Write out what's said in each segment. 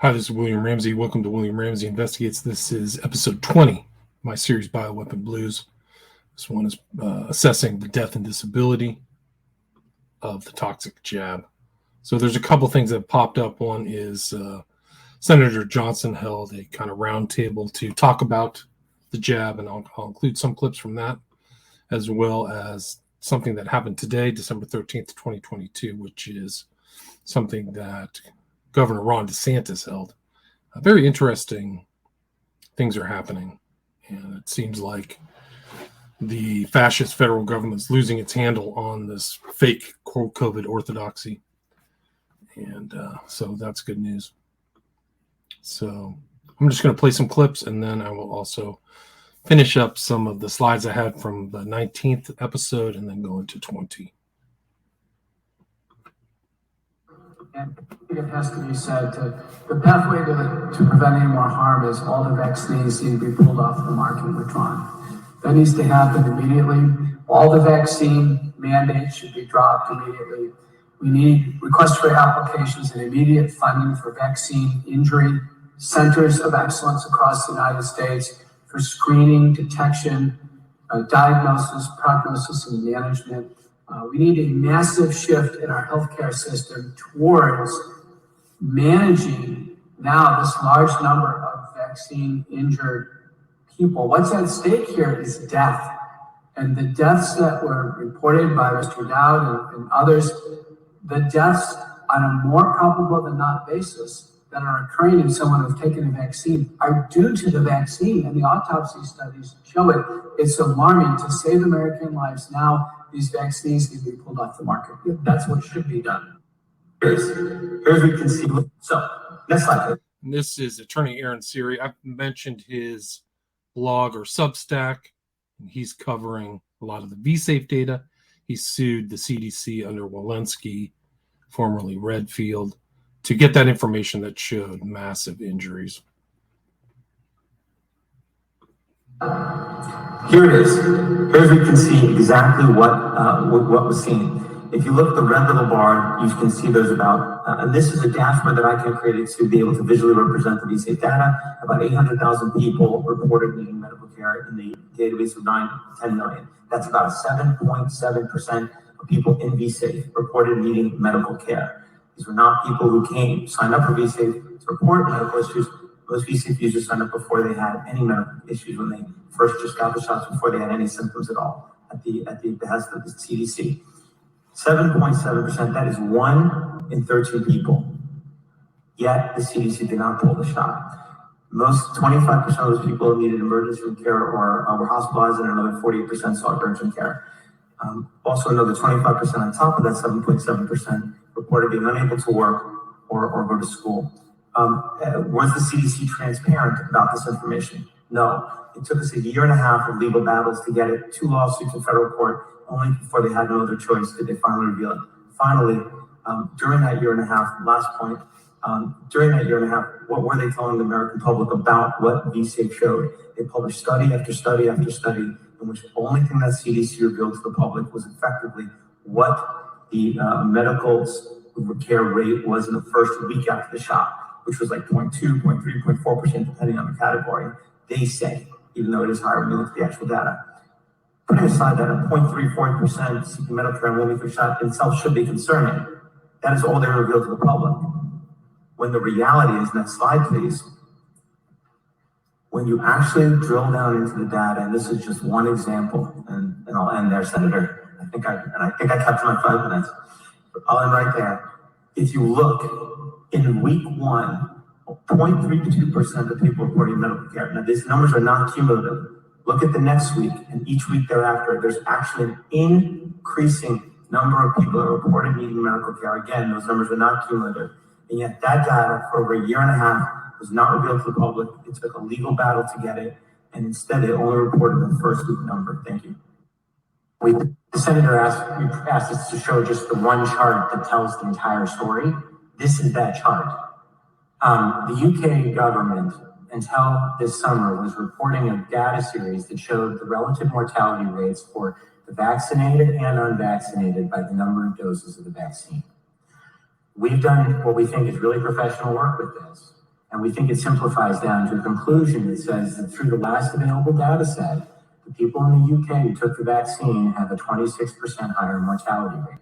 Hi, this is William Ramsey. Welcome to William Ramsey Investigates. This is episode 20, my series Bioweapon Blues. This one is assessing the death and disability of the toxic jab. So there's a couple things that popped up. One is Senator Johnson held a kind of roundtable to talk about the jab, and I'll include some clips from that, as well as something that happened today, December 13th, 2022, which is something that Governor Ron DeSantis held. Very interesting things are happening, and it seems like the fascist federal government's losing its handle on this fake COVID orthodoxy, and so that's good news. So I'm just going to play some clips, and then I will also finish up some of the slides I had from the 19th episode and then go into 20. And it has to be said, the pathway to preventing more harm is all the vaccines need to be pulled off the market and withdrawn. That needs to happen immediately. All the vaccine mandates should be dropped immediately. We need requests for applications and immediate funding for vaccine injury centers of excellence across the United States for screening, detection, diagnosis, prognosis, and management. We need a massive shift in our healthcare system towards managing now this large number of vaccine injured people. What's at stake here is death. And the deaths that were reported by Mr. Dowd and others, the deaths on a more probable than not basis that are occurring in someone who's taken a vaccine are due to the vaccine. And the autopsy studies show it. It's alarming. To save American lives now, these vaccines need to be pulled off the market. That's what should be done. Here's we can see. So, next slide. This is Attorney Aaron Siri. I've mentioned his blog or Substack, and he's covering a lot of the V-Safe data. He sued the CDC under Walensky, formerly Redfield, to get that information that showed massive injuries. Here it is. Here we can see exactly what was seen. If you look at the red little bar, you can see there's about, and this is a dashboard that I can create to be able to visually represent the V-Safe data. About 800,000 people reported needing medical care in the database of 9 to 10 million. That's about 7.7% of people in V-Safe reported needing medical care. These were not people who signed up for V-Safe to report medical issues. Most V-Safe users signed up before they had any medical issues, when they first just got the shots, before they had any symptoms at all, at the behest of the CDC. 7.7%, that is 1 in 13 people. Yet the CDC did not pull the shot. Most 25% of those people needed emergency room care or were hospitalized, and another 48% sought urgent care. Also another 25% on top of that 7.7% reported being unable to work or go to school. Was the CDC transparent about this information? No. It took us a year and a half of legal battles to get it, 2 lawsuits in federal court. Only before they had no other choice did they finally reveal it. Finally, during that year and a half, last point, during that year and a half, what were they telling the American public about what V-Safe showed? They published study after study after study, in which the only thing that CDC revealed to the public was effectively what the medical care rate was in the first week after the shot, which was like 0.2, 0.3, 0.4%, depending on the category. They say, even though it is higher when you look at the actual data. Putting aside that a 0.34% seeking medical care and 1 week of shot itself should be concerning. That is all they revealed to the public. When the reality is, next slide please, when you actually drill down into the data, and this is just one example, and I'll end there, Senator. I think I kept my 5 minutes. I'll end right there. If you look in week 1, 0.32% of people reporting medical care. Now, these numbers are not cumulative. Look at the next week and each week thereafter. There's actually an increasing number of people that reported needing medical care. Again, those numbers are not cumulative. And yet that data for over a year and a half was not revealed to the public. It took a legal battle to get it. And instead, they only reported the first week number. Thank you. The Senator asked us to show just the one chart that tells the entire story. This is that chart. The UK government, until this summer, was reporting a data series that showed the relative mortality rates for the vaccinated and unvaccinated by the number of doses of the vaccine. We've done what we think is really professional work with this. And we think it simplifies down to a conclusion that says that through the last available data set, the people in the UK who took the vaccine have a 26% higher mortality rate.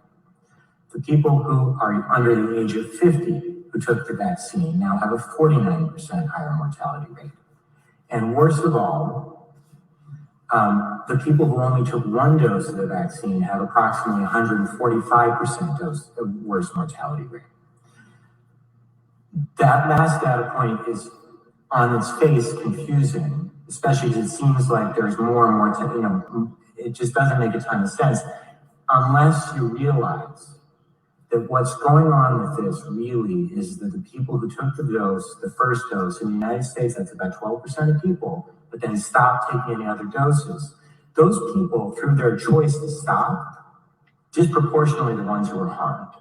The people who are under the age of 50 who took the vaccine now have a 49% higher mortality rate. And worst of all, the people who only took one dose of the vaccine have approximately 145% worse mortality rate. That last data point is on its face confusing, especially because it seems like there's more and more, it just doesn't make a ton of sense unless you realize that what's going on with this really is that the people who took the dose, the first dose in the United States, that's about 12% of people, but then stopped taking any other doses. Those people, through their choice to stop, disproportionately the ones who were harmed.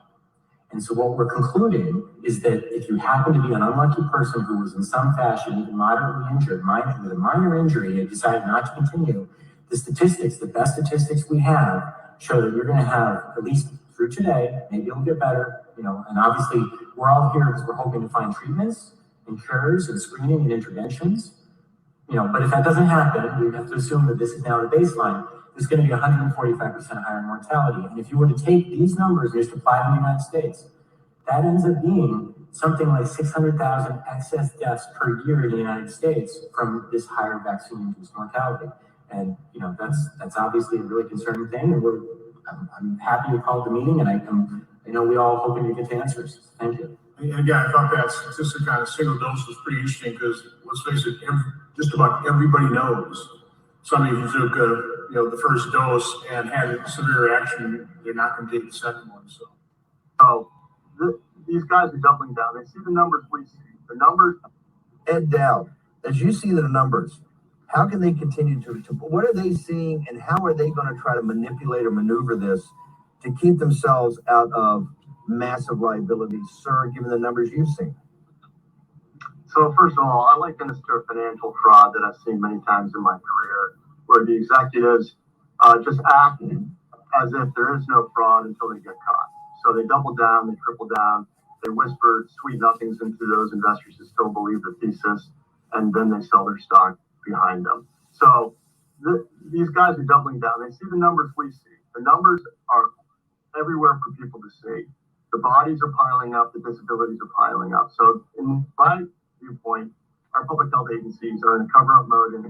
And so what we're concluding is that if you happen to be an unlucky person who was in some fashion even moderately injured, with a minor injury, and decided not to continue, the statistics, the best statistics we have, show that you're going to have, at least through today, maybe it'll get better, and obviously we're all here because we're hoping to find treatments and cures and screening and interventions, but if that doesn't happen, we have to assume that this is now the baseline. There's going to be 145% higher mortality. And if you were to take these numbers and just apply them in the United States, that ends up being something like 600,000 excess deaths per year in the United States from this higher vaccine-induced mortality. And that's obviously a really concerning thing. And I'm happy you called the meeting, and I know we all hoping to get to answers. Thank you. And again, I thought that statistic on a single dose was pretty interesting because let's face it, just about everybody knows somebody who took the first dose and had a severe reaction, they're not going to take the second one. So these guys are doubling down. They see the numbers we see. The numbers, Ed Dowd, as you see the numbers, how can they continue to what are they seeing, and how are they going to try to manipulate or maneuver this to keep themselves out of massive liability, sir, given the numbers you've seen? So first of all, I liken this to a financial fraud that I've seen many times in my career, where the executives just act as if there is no fraud until they get caught. So they double down, they triple down, they whisper sweet nothings into those investors who still believe the thesis, and then they sell their stock behind them. So these guys are doubling down. They see the numbers we see. The numbers are everywhere for people to see. The bodies are piling up, the disabilities are piling up. So in my viewpoint, our public health agencies are in cover-up mode, and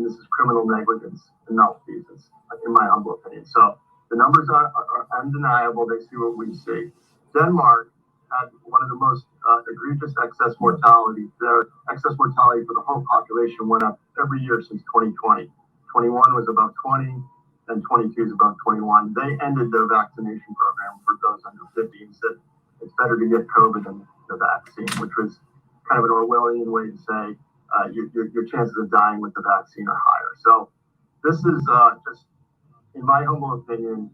this is criminal negligence and malfeasance, in my humble opinion. So the numbers are undeniable. They see what we see. Denmark had one of the most egregious excess mortality. Their excess mortality for the whole population went up every year since 2020. 21 was about 20, and 22 is about 21. They ended their vaccination program for those under 50 and said it's better to get COVID than the vaccine, which was kind of an Orwellian way to say your chances of dying with the vaccine are higher. So this is just, in my humble opinion,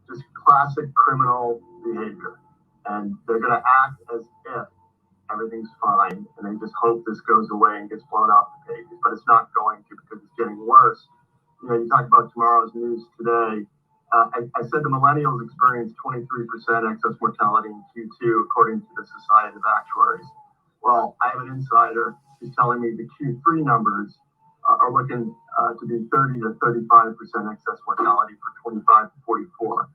just classic criminal behavior. And they're going to act as if everything's fine, and they just hope this goes away and gets blown off the pages. But it's not going to, because it's getting worse. You talk about tomorrow's news today. I said the millennials experienced 23% excess mortality in Q2, according to the Society of Actuaries. Well, I have an insider who's telling me the Q3 numbers are looking to be 30 to 35% excess mortality for 25 to 44.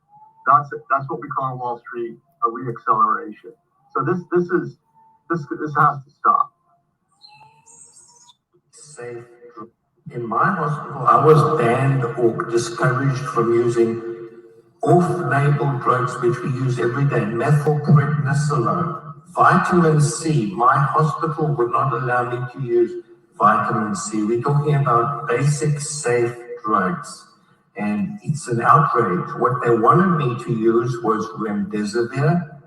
That's what we call in Wall Street a reacceleration. So this has to stop. Safe. In my hospital, I was banned or discouraged from using off-label drugs which we use every day, methylprednisolone, vitamin C. My hospital would not allow me to use vitamin C. We're talking about basic, safe drugs. And it's an outrage. What they wanted me to use was remdesivir.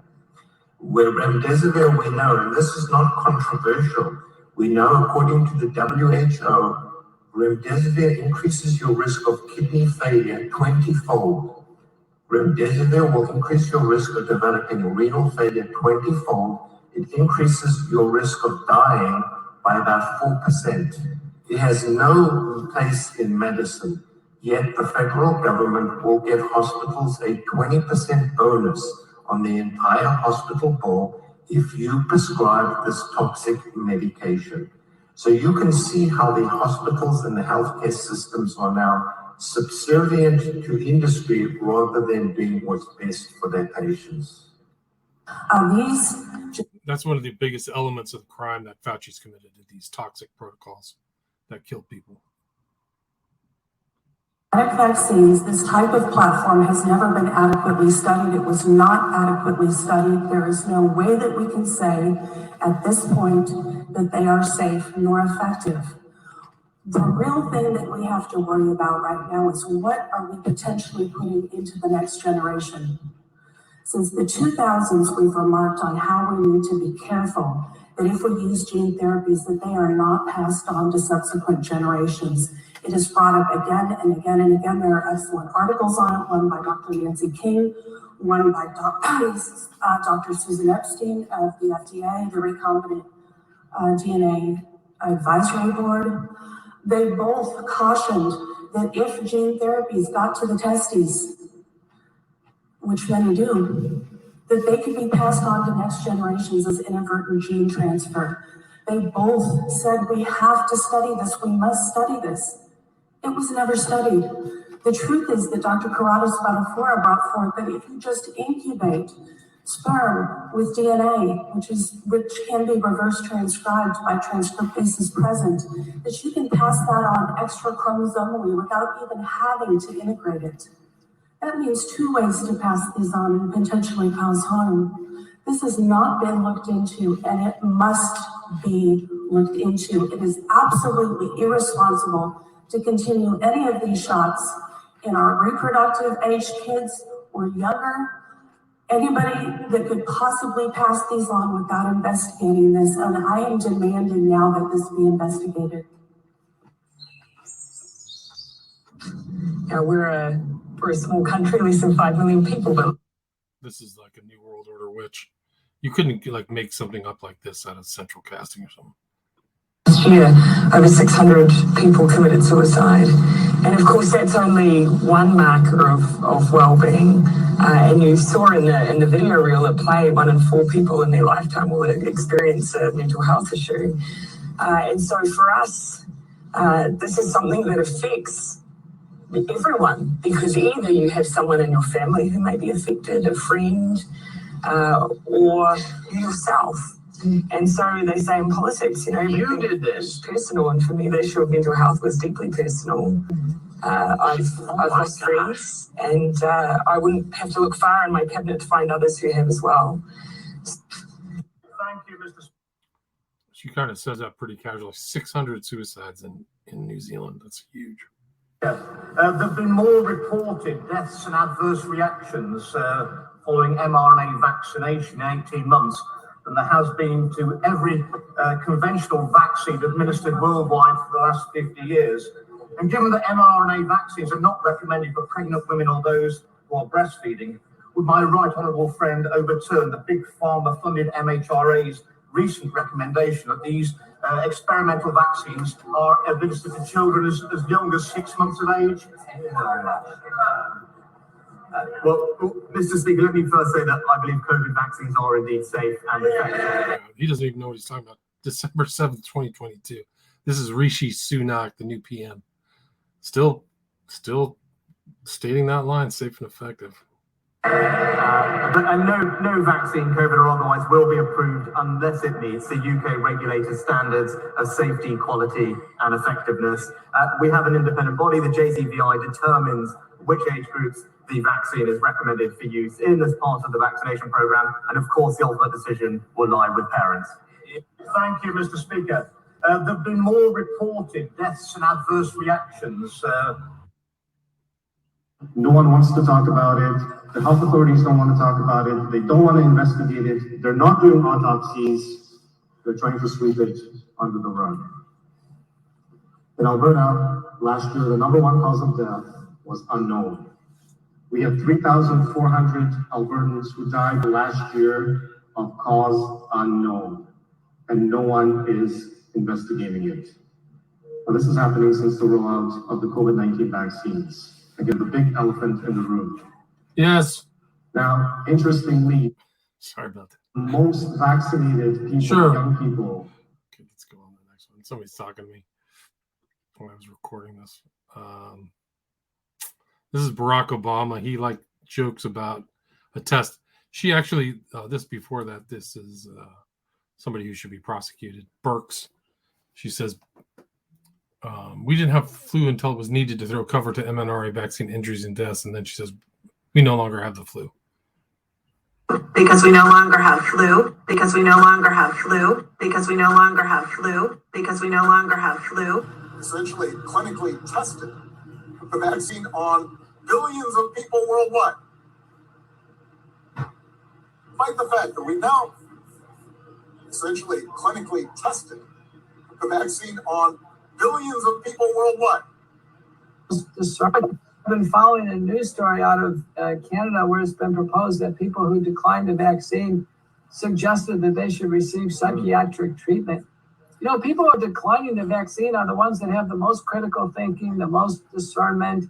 Where remdesivir, we know, and this is not controversial, we know according to the WHO, remdesivir increases your risk of kidney failure 20-fold. Remdesivir will increase your risk of developing renal failure 20-fold. It increases your risk of dying by about 4%. It has no place in medicine, yet the federal government will give hospitals a 20% bonus on the entire hospital bill if you prescribe this toxic medication. So you can see how the hospitals and the healthcare systems are now subservient to industry rather than doing what's best for their patients. That's one of the biggest elements of the crime that Fauci's committed, these toxic protocols that kill people. Vaccines, this type of platform has never been adequately studied. It was not adequately studied. There is no way that we can say at this point that they are safe nor effective. The real thing that we have to worry about right now is what are we potentially putting into the next generation? Since the 2000s, we've remarked on how we need to be careful that if we use gene therapies, that they are not passed on to subsequent generations. It is brought up again and again and again. There are excellent articles on it, one by Dr. Nancy King, one by Dr. Susan Epstein of the FDA, the Recombinant DNA Advisory Board. They both cautioned that if gene therapies got to the testes, which many do, that they could be passed on to next generations as inadvertent gene transfer. They both said we have to study this, we must study this. It was never studied. The truth is that Dr. Corrado Spadafora brought forth that if you just incubate sperm with DNA, which can be reverse transcribed by transcriptases present, that you can pass that on extra chromosomally without even having to integrate it. That means two ways to pass these on and potentially cause harm. This has not been looked into, and it must be looked into. It is absolutely irresponsible to continue any of these shots in our reproductive age kids or younger. Anybody that could possibly pass these on without investigating this, and I am demanding now that this be investigated. Yeah, we're a small country, less than 5 million people, but this is like a New World Order witch. You couldn't like make something up like this out of central casting or something. Last year, over 600 people committed suicide. And of course, that's only one marker of well-being. And you saw in the video reel at play, 1 in 4 people in their lifetime will experience a mental health issue. And so for us, this is something that affects everyone, because either you have someone in your family who may be affected, a friend, or yourself. And so they say in politics, you did this personal, and for me, the issue of mental health was deeply personal. I've lost friends, and I wouldn't have to look far in my cabinet to find others who have as well. Thank you, Mr. She kind of says that pretty casually. 600 suicides in New Zealand. That's huge. Yes. There have been more reported deaths and adverse reactions following mRNA vaccination in 18 months than there has been to every conventional vaccine administered worldwide for the last 50 years. And given that mRNA vaccines are not recommended for pregnant women or those who are breastfeeding, would my right honourable friend overturn the big pharma-funded MHRA's recent recommendation that these experimental vaccines are administered to children as young as 6 months of age? Well, Mr. Speaker, let me first say that I believe COVID vaccines are indeed safe and effective. He doesn't even know what he's talking about. December 7th, 2022. This is Rishi Sunak, the new PM. Still stating that line, safe and effective. And no vaccine, COVID or otherwise, will be approved unless it meets the UK regulated standards of safety, quality, and effectiveness. We have an independent body. The JCVI determines which age groups the vaccine is recommended for use in as part of the vaccination program. And of course, the ultimate decision will lie with parents. Thank you, Mr. Speaker. There have been more reported deaths and adverse reactions. No one wants to talk about it. The health authorities don't want to talk about it. They don't want to investigate it. They're not doing autopsies. They're trying to sweep it under the rug. In Alberta, last year, the number 1 cause of death was unknown. We have 3,400 Albertans who died last year of cause unknown, and no one is investigating it. Now, this is happening since the rollout of the COVID-19 vaccines. Again, the big elephant in the room. Yes. Now, interestingly, sorry about that. most vaccinated people, Sure. young people. Okay, let's go on to the next one. Somebody's talking to me when I was recording this. This is Barack Obama. He jokes about a test. She actually, this before that, this is somebody who should be prosecuted. Burks. She says, we didn't have flu until it was needed to throw cover to mRNA vaccine injuries and deaths. And then she says, we no longer have the flu. Because we no longer have flu, because we no longer have flu, because we no longer have flu, because we no longer have flu. Essentially clinically tested the vaccine on billions of people worldwide. Despite the fact that we now essentially clinically tested the vaccine on billions of people worldwide. I've been following a news story out of Canada where it's been proposed that people who declined the vaccine suggested that they should receive psychiatric treatment. You know, people who are declining the vaccine are the ones that have the most critical thinking, the most discernment,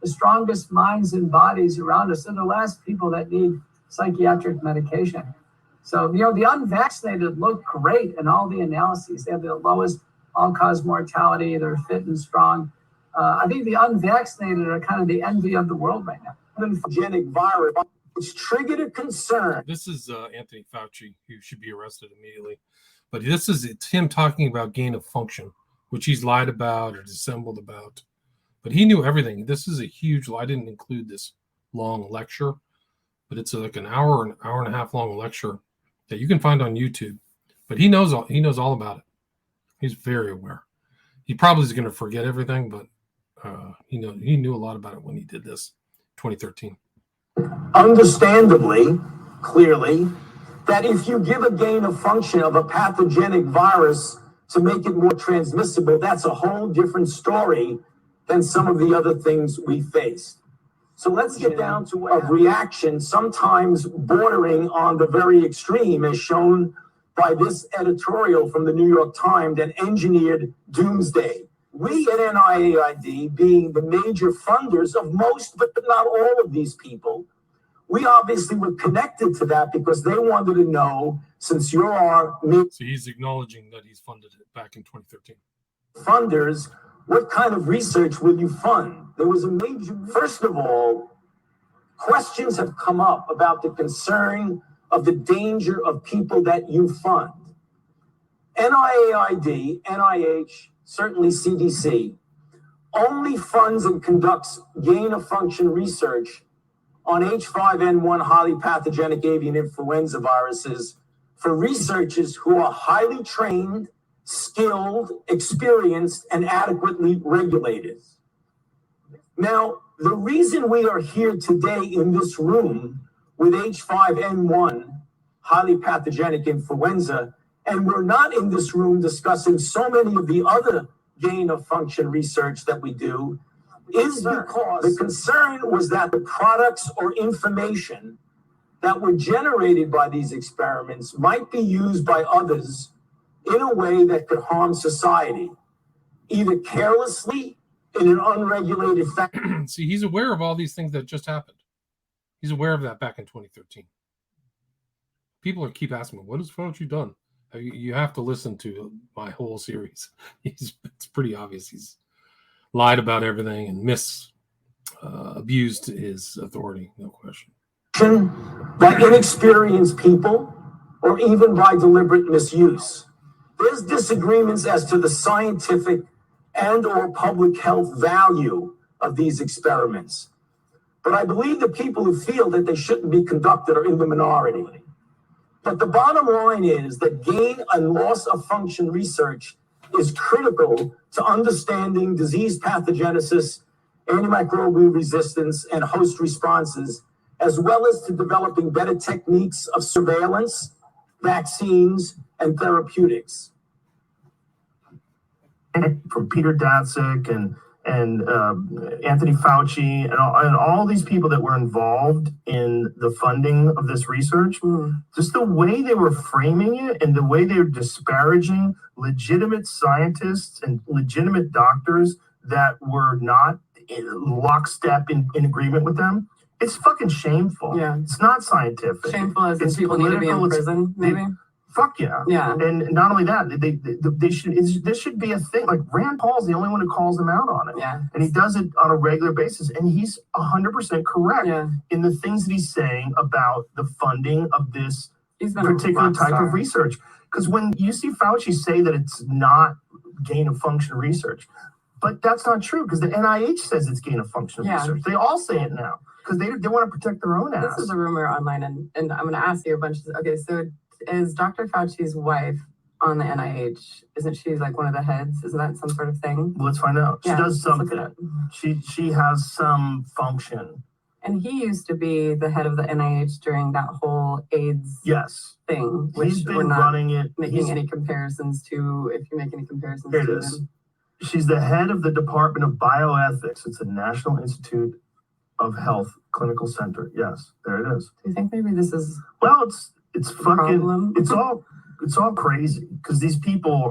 the strongest minds and bodies around us. They're the last people that need psychiatric medication. So, you know, the unvaccinated look great in all the analyses. They have the lowest all-cause mortality. They're fit and strong. I think the unvaccinated are kind of the envy of the world right now. Pathogenic virus, which triggered a concern. This is Anthony Fauci, who should be arrested immediately. But it's him talking about gain of function, which he's lied about or dissembled about. But he knew everything. This is a huge lie. I didn't include this long lecture, but it's like an hour and a half long lecture that you can find on YouTube. But he knows all about it. He's very aware. He probably is going to forget everything, but he knew a lot about it when he did this, 2013. Understandably, clearly, that if you give a gain of function of a pathogenic virus to make it more transmissible, that's a whole different story than some of the other things we face. So let's get down to a reaction, sometimes bordering on the very extreme, as shown by this editorial from the New York Times that engineered doomsday. We at NIAID, being the major funders of most, but not all of these people, we obviously were connected to that because they wanted to know, since you're our So he's acknowledging that he's funded it back in 2013. funders, what kind of research will you fund? There was a major, first of all, questions have come up about the concern of the danger of people that you fund. NIAID, NIH, certainly CDC, only funds and conducts gain of function research on H5N1 highly pathogenic avian influenza viruses for researchers who are highly trained, skilled, experienced, and adequately regulated. Now, the reason we are here today in this room with H5N1 highly pathogenic influenza, and we're not in this room discussing so many of the other gain of function research that we do, is because the concern was that the products or information that were generated by these experiments might be used by others in a way that could harm society, either carelessly in an unregulated fashion. See, he's aware of all these things that just happened. He's aware of that back in 2013. People keep asking me, what has Fauci done? You have to listen to my whole series. It's pretty obvious. He's lied about everything and abused his authority, no question. By inexperienced people or even by deliberate misuse. There's disagreements as to the scientific and or public health value of these experiments. But I believe the people who feel that they shouldn't be conducted are in the minority. But the bottom line is that gain and loss of function research is critical to understanding disease pathogenesis, antimicrobial resistance, and host responses, as well as to developing better techniques of surveillance, vaccines, and therapeutics. From Peter Daszak and Anthony Fauci and all these people that were involved in the funding of this research, just the way they were framing it and the way they were disparaging legitimate scientists and legitimate doctors that were not in lockstep in agreement with them, It's fucking shameful. Yeah. It's not scientific. Shameful as in It's people need to be in political, prison, maybe? Fuck yeah. Yeah. And not only that, this should be a thing. Like Rand Paul's the only one who calls them out on it. Yeah. And he does it on a regular basis. And he's 100% correct in the things that he's saying about the funding of this particular type of research. Because when you see Fauci say that it's not gain of function research, but that's not true because the NIH says it's gain of function research. They all say it now because they want to protect their own ass. This is a rumor online, and I'm going to ask you a bunch of. Okay, so is Dr. Fauci's wife on the NIH? Isn't she like one of the heads? Isn't that some sort of thing? Well, let's find out. She does something. Look it up. She has some function. And he used to be the head of the NIH during that whole AIDS thing, which He's been we're not running it. Making any comparisons to, if you make any comparisons Here it to is. him. She's the head of the Department of Bioethics. It's the National Institute of Health Clinical Center. Yes, there it is. Do you think maybe this is it's fucking it's all crazy because these people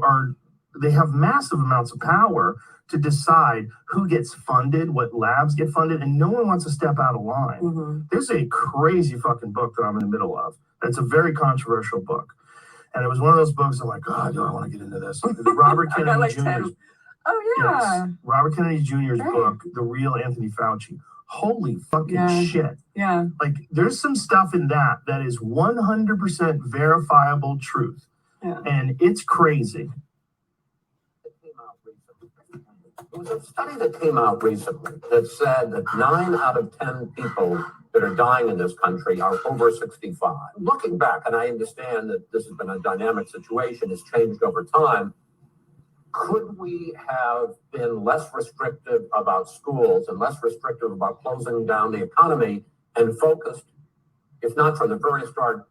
they have massive amounts of power to decide who gets funded, what labs get funded, and no one wants to step out of line. There's a crazy fucking book that I'm in the middle of. That's a very controversial book. And it was one of those books I'm like, oh, do I want to get into this? Robert Kennedy Jr.'s. Oh, yeah. Yes, Robert Kennedy Jr.'s book, The Real Anthony Fauci. Holy fucking shit. Yeah. Like, there's some stuff in that is 100% verifiable truth. Yeah. And it's crazy. There was a study that came out recently that said that 9 out of 10 people that are dying in this country are over 65. Looking back, and I understand that this has been a dynamic situation, it's changed over time, could we have been less restrictive about schools and less restrictive about closing down the economy and focused, if not from the very start,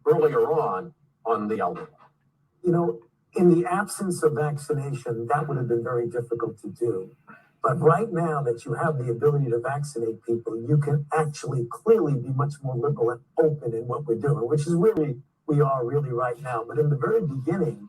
earlier on the elderly? You know, in the absence of vaccination, that would have been very difficult to do. But right now that you have the ability to vaccinate people, you can actually clearly be much more liberal and open in what we're doing, which is where we are really right now. But in the very beginning,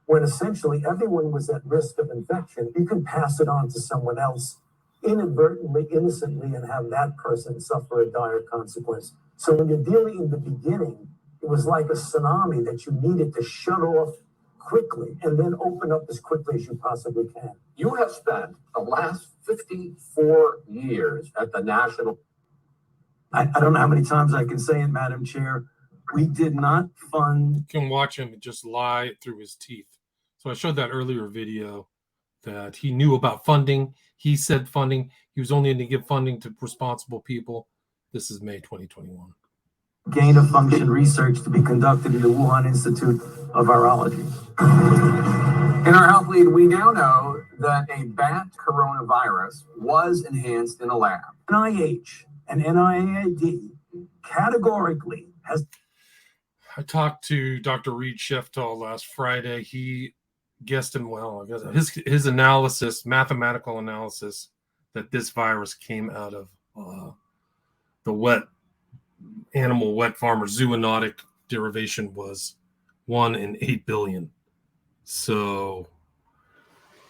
when essentially everyone was at risk of infection, you can pass it on to someone else inadvertently, innocently, and have that person suffer a dire consequence. So when you're dealing in the beginning, it was like a tsunami that you needed to shut off quickly and then open up as quickly as you possibly can. You have spent the last 54 years at the National. I don't know how many times I can say it, Madam Chair. We did not fund. You can watch him just lie through his teeth. So I showed that earlier video that he knew about funding. He said funding. He was only going to give funding to responsible people. This is May 2021. Gain of function research to be conducted in the Wuhan Institute of Virology. In our health lead, we now know that a bat coronavirus was enhanced in a lab. NIH and NIAID categorically has. I talked to Dr. Reed Sheftall last Friday. He guessed him well. I guess his analysis, mathematical analysis, that this virus came out of the animal wet farmer zoonotic derivation was 1 in 8 billion. So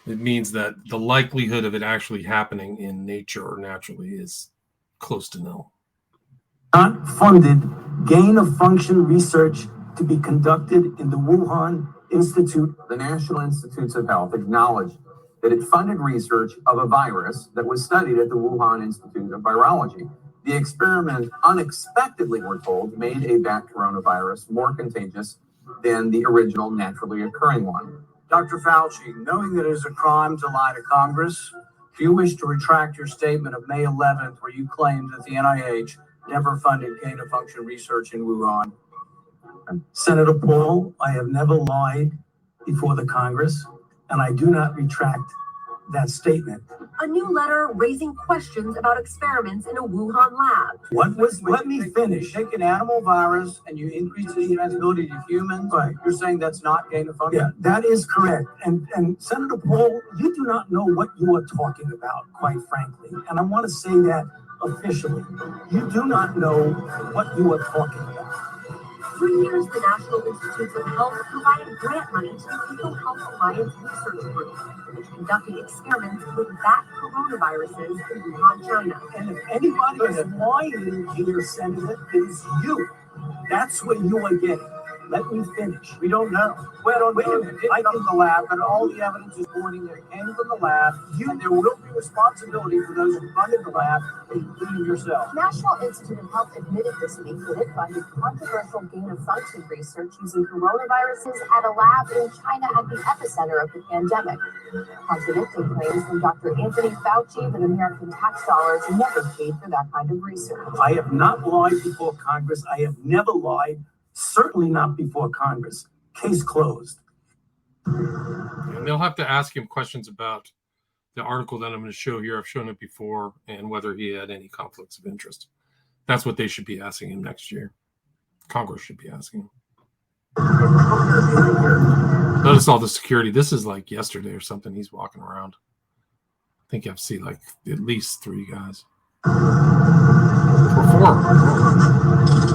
it means that the likelihood of it actually happening in nature or naturally is close to nil. Not funded gain of function research to be conducted in the Wuhan Institute. The National Institutes of Health acknowledged that it funded research of a virus that was studied at the Wuhan Institute of Virology. The experiment unexpectedly, we're told, made a bat coronavirus more contagious than the original naturally occurring one. Dr. Fauci, knowing that it is a crime to lie to Congress, do you wish to retract your statement of May 11th where you claimed that the NIH never funded gain of function research in Wuhan? Senator Paul, I have never lied before the Congress, and I do not retract that statement. A new letter raising questions about experiments in a Wuhan lab. Let me finish. You take an animal virus and you increase the transmissibility to humans. Right. You're saying that's not gain of function? Yeah, that is correct. And Senator Paul, you do not know what you are talking about, quite frankly. And I want to say that officially. You do not know what you are talking about. For years, the National Institutes of Health provided grant money to the Fetal Health Alliance Research Group, which conducted experiments with bat coronaviruses in Wuhan, China. And if anybody is lying to your sentiment, it is you. That's what you are getting. Let me finish. We don't know. Well, wait a minute. It came from the lab, but all the evidence is pointing that it came from the lab. And there will be responsibility for those who funded the lab, including yourself. National Institute of Health admitted this week that it funded controversial gain-of-function research using coronaviruses at a lab in China at the epicenter of the pandemic, contradicting claims from Dr. Anthony Fauci that American tax dollars never paid for that kind of research. I have not lied before Congress. I have never lied. Certainly not before Congress. Case closed. And they'll have to ask him questions about the article that I'm going to show here. I've shown it before, and whether he had any conflicts of interest. That's what they should be asking him next year. Congress should be asking him. Notice all the security. This is like yesterday or something. He's walking around. I think I've seen like at least 3 guys. Or 4.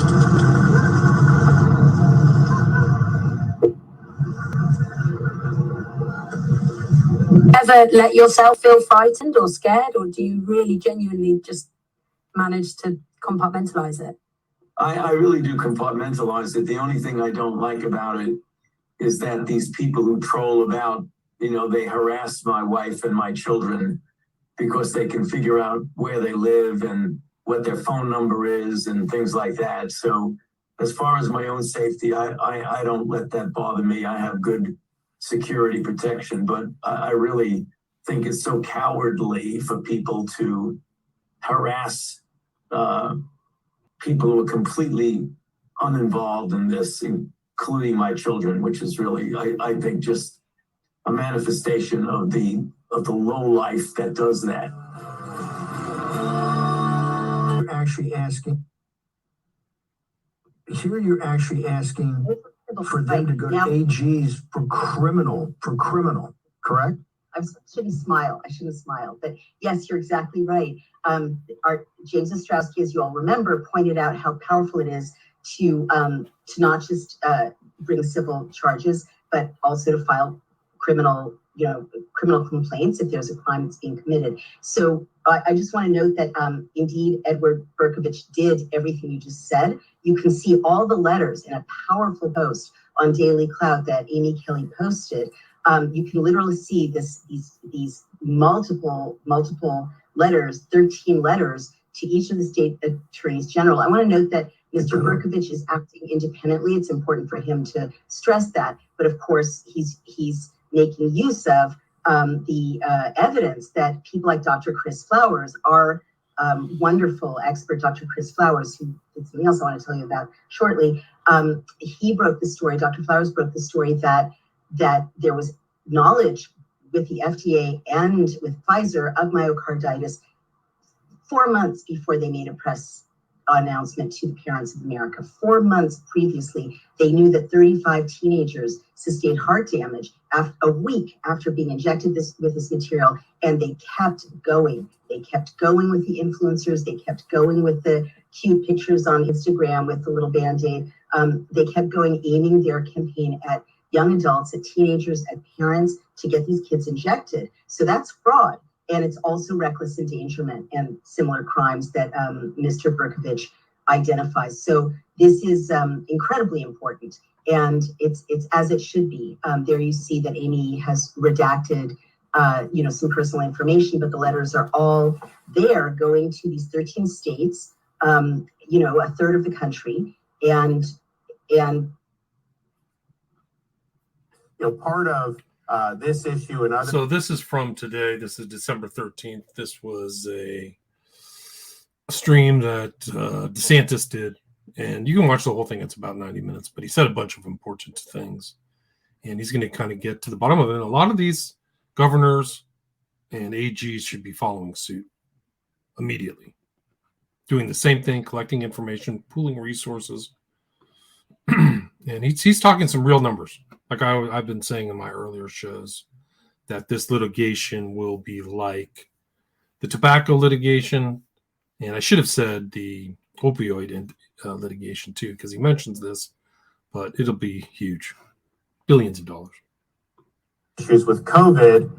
Ever let yourself feel frightened or scared, or do you really genuinely just manage to compartmentalize it? I really do compartmentalize it. The only thing I don't like about it is that these people who troll about, they harass my wife and my children because they can figure out where they live and what their phone number is and things like that. So as far as my own safety, I don't let that bother me. I have good security protection, but I really think it's so cowardly for people to harass people who are completely uninvolved in this, including my children, which is really, I think, just a manifestation of the low life that does that. You're actually asking. Here, you're actually asking for them to go to AGs for criminal, correct? I shouldn't smile. I shouldn't smile. But yes, you're exactly right. Our James Ostrowski, as you all remember, pointed out how powerful it is to not just bring civil charges, but also to file criminal complaints if there's a crime that's being committed. So I just want to note that indeed Edward Berkovich did everything you just said. You can see all the letters in a powerful post on Daily Cloud that Amy Kelly posted. You can literally see these multiple letters, 13 letters to each of the state attorneys general. I want to note that Mr. Berkovich is acting independently. It's important for him to stress that. But of course, he's making use of the evidence that people like Dr. Chris Flowers, our wonderful expert, Dr. Chris Flowers, who did something else I want to tell you about shortly. He broke the story, Dr. Flowers broke the story that there was knowledge with the FDA and with Pfizer of myocarditis 4 months before they made a press announcement to the parents of America. 4 months previously, they knew that 35 teenagers sustained heart damage a week after being injected with this material, and they kept going. They kept going with the influencers. They kept going with the cute pictures on Instagram with the little Band-Aid. They kept going, aiming their campaign at young adults, at teenagers, at parents to get these kids injected. So that's fraud. And it's also reckless endangerment and similar crimes that Mr. Berkovich identifies. So this is incredibly important, and it's as it should be. There you see that Amy has redacted, some personal information, but the letters are all there, going to these 13 states, a third of the country, and part of this issue and other. So this is from today. This is December 13th. This was a stream that DeSantis did, and you can watch the whole thing. It's about 90 minutes, but he said a bunch of important things, and he's going to kind of get to the bottom of it. And a lot of these governors and AGs should be following suit immediately, doing the same thing, collecting information, pooling resources. And he's talking some real numbers. Like I've been saying in my earlier shows, that this litigation will be like the tobacco litigation, and I should have said the opioid litigation too, because he mentions this but it'll be huge. Billions of dollars. Issues with COVID,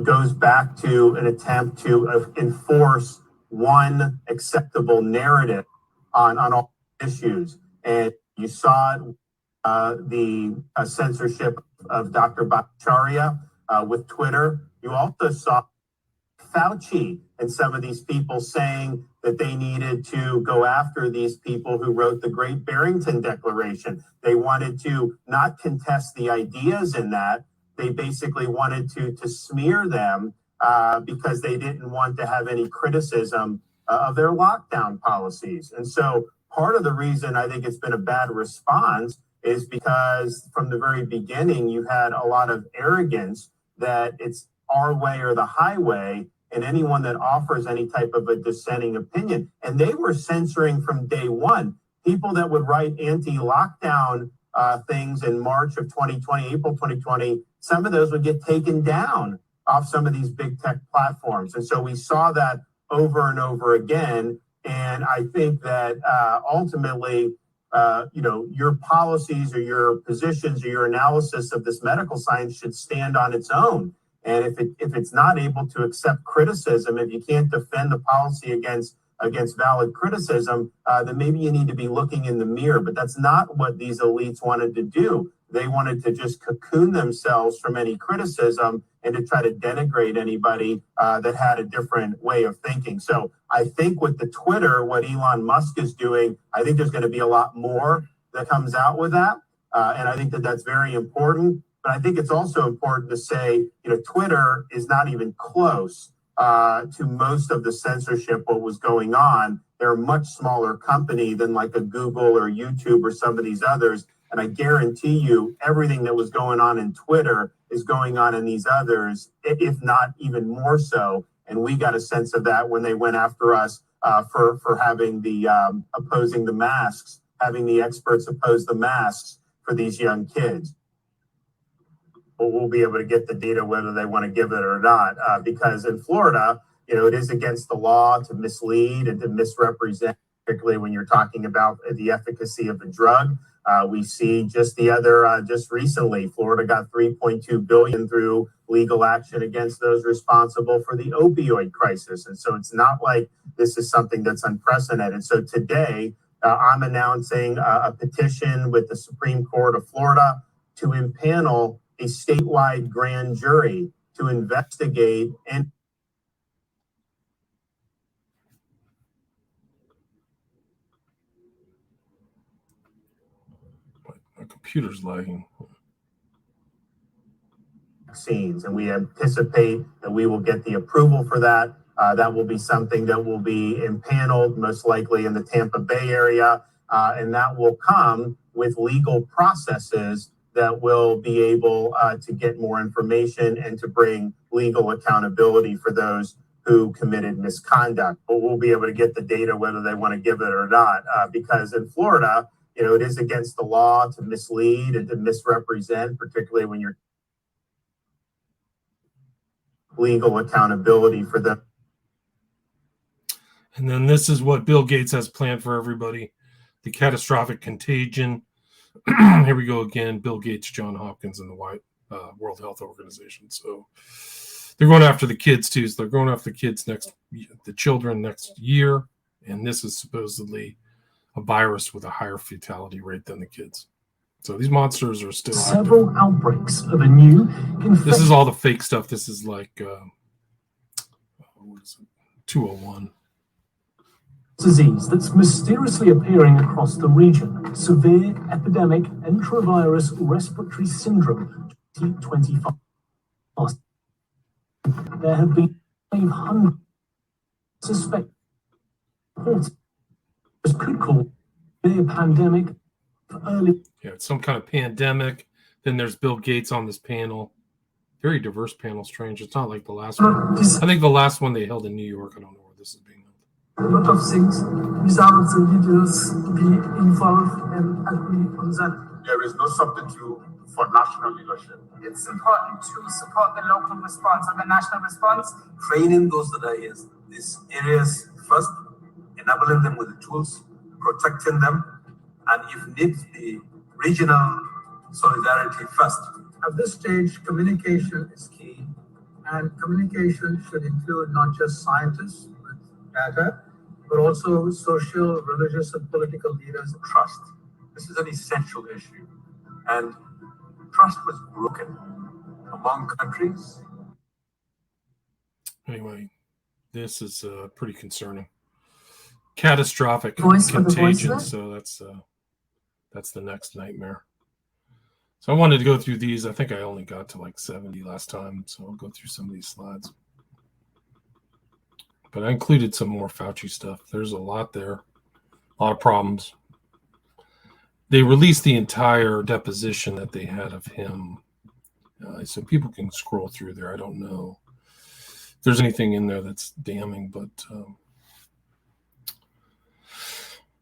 goes back to an attempt to enforce one acceptable narrative on all issues. And you saw the censorship of Dr. Bhattacharya with Twitter. You also saw Fauci and some of these people saying that they needed to go after these people who wrote the Great Barrington Declaration. They wanted to not contest the ideas in that. They basically wanted to smear them because they didn't want to have any criticism of their lockdown policies. And so part of the reason I think it's been a bad response is because from the very beginning, you had a lot of arrogance that it's our way or the highway, and anyone that offers any type of a dissenting opinion. And they were censoring from day one. People that would write anti-lockdown things in March of 2020, April 2020, some of those would get taken down off some of these big tech platforms. And so we saw that over and over again. And I think that ultimately, your policies or your positions or your analysis of this medical science should stand on its own. And if it's not able to accept criticism, if you can't defend the policy against valid criticism, then maybe you need to be looking in the mirror. But that's not what these elites wanted to do. They wanted to just cocoon themselves from any criticism and to try to denigrate anybody that had a different way of thinking. So I think with the Twitter, what Elon Musk is doing, I think there's going to be a lot more that comes out with that. And I think that that's very important. But I think it's also important to say, Twitter is not even close to most of the censorship what was going on. They're a much smaller company than like a Google or YouTube or some of these others. And I guarantee you everything that was going on in Twitter is going on in these others, if not even more so. And we got a sense of that when they went after us for having the opposing the masks, having the experts oppose the masks for these young kids. We'll be able to get the data whether they want to give it or not, because in Florida, it is against the law to mislead and to misrepresent, particularly when you're talking about the efficacy of a drug. We see just recently, Florida got $3.2 billion through legal action against those responsible for the opioid crisis. And so it's not like this is something that's unprecedented. So today, I'm announcing a petition with the Supreme Court of Florida to impanel a statewide grand jury to investigate and my computer's lagging. Vaccines, and we anticipate that we will get the approval for that. That will be something that will be impaneled, most likely in the Tampa Bay area, and that will come with legal processes that will be able to get more information and to bring legal accountability for those who committed misconduct. But we'll be able to get the data whether they want to give it or not, because in Florida, it is against the law to mislead and to misrepresent, particularly when you're legal accountability for them. And then this is what Bill Gates has planned for everybody: the catastrophic contagion. Here we go again. Bill Gates, John Hopkins, and the World Health Organization. So they're going after the kids too. So they're going after the kids the children next year. And this is supposedly a virus with a higher fatality rate than the kids. So these monsters are still several outbreaks of a new infection. This is all the fake stuff. This is like what is it? 201. Disease that's mysteriously appearing across the region. Severe epidemic enterovirus respiratory syndrome 2025. There have been 500 suspected reports. This could cause a pandemic early. Yeah, it's some kind of pandemic. Then there's Bill Gates on this panel. Very diverse panel, strange. It's not like the last one. I think the last one they held in New York. I don't know where this is being held. A lot of things without the leaders be involved and agree on that. There is no substitute for national leadership. It's important to support the local response and the national response. Training those that are in these areas first, enabling them with the tools, protecting them, and if needs be, regional solidarity first. At this stage, communication is key, and communication should include not just scientists with data, but also social, religious, and political leaders. Trust. This is an essential issue, and trust was broken among countries. Anyway, this is pretty concerning. Catastrophic Voice for the contagion. voiceless? So that's the next nightmare. So I wanted to go through these. I think I only got to like 70 last time, so I'll go through some of these slides. But I included some more Fauci stuff. There's a lot there, a lot of problems. They released the entire deposition that they had of him, so people can scroll through there. I don't know if there's anything in there that's damning, but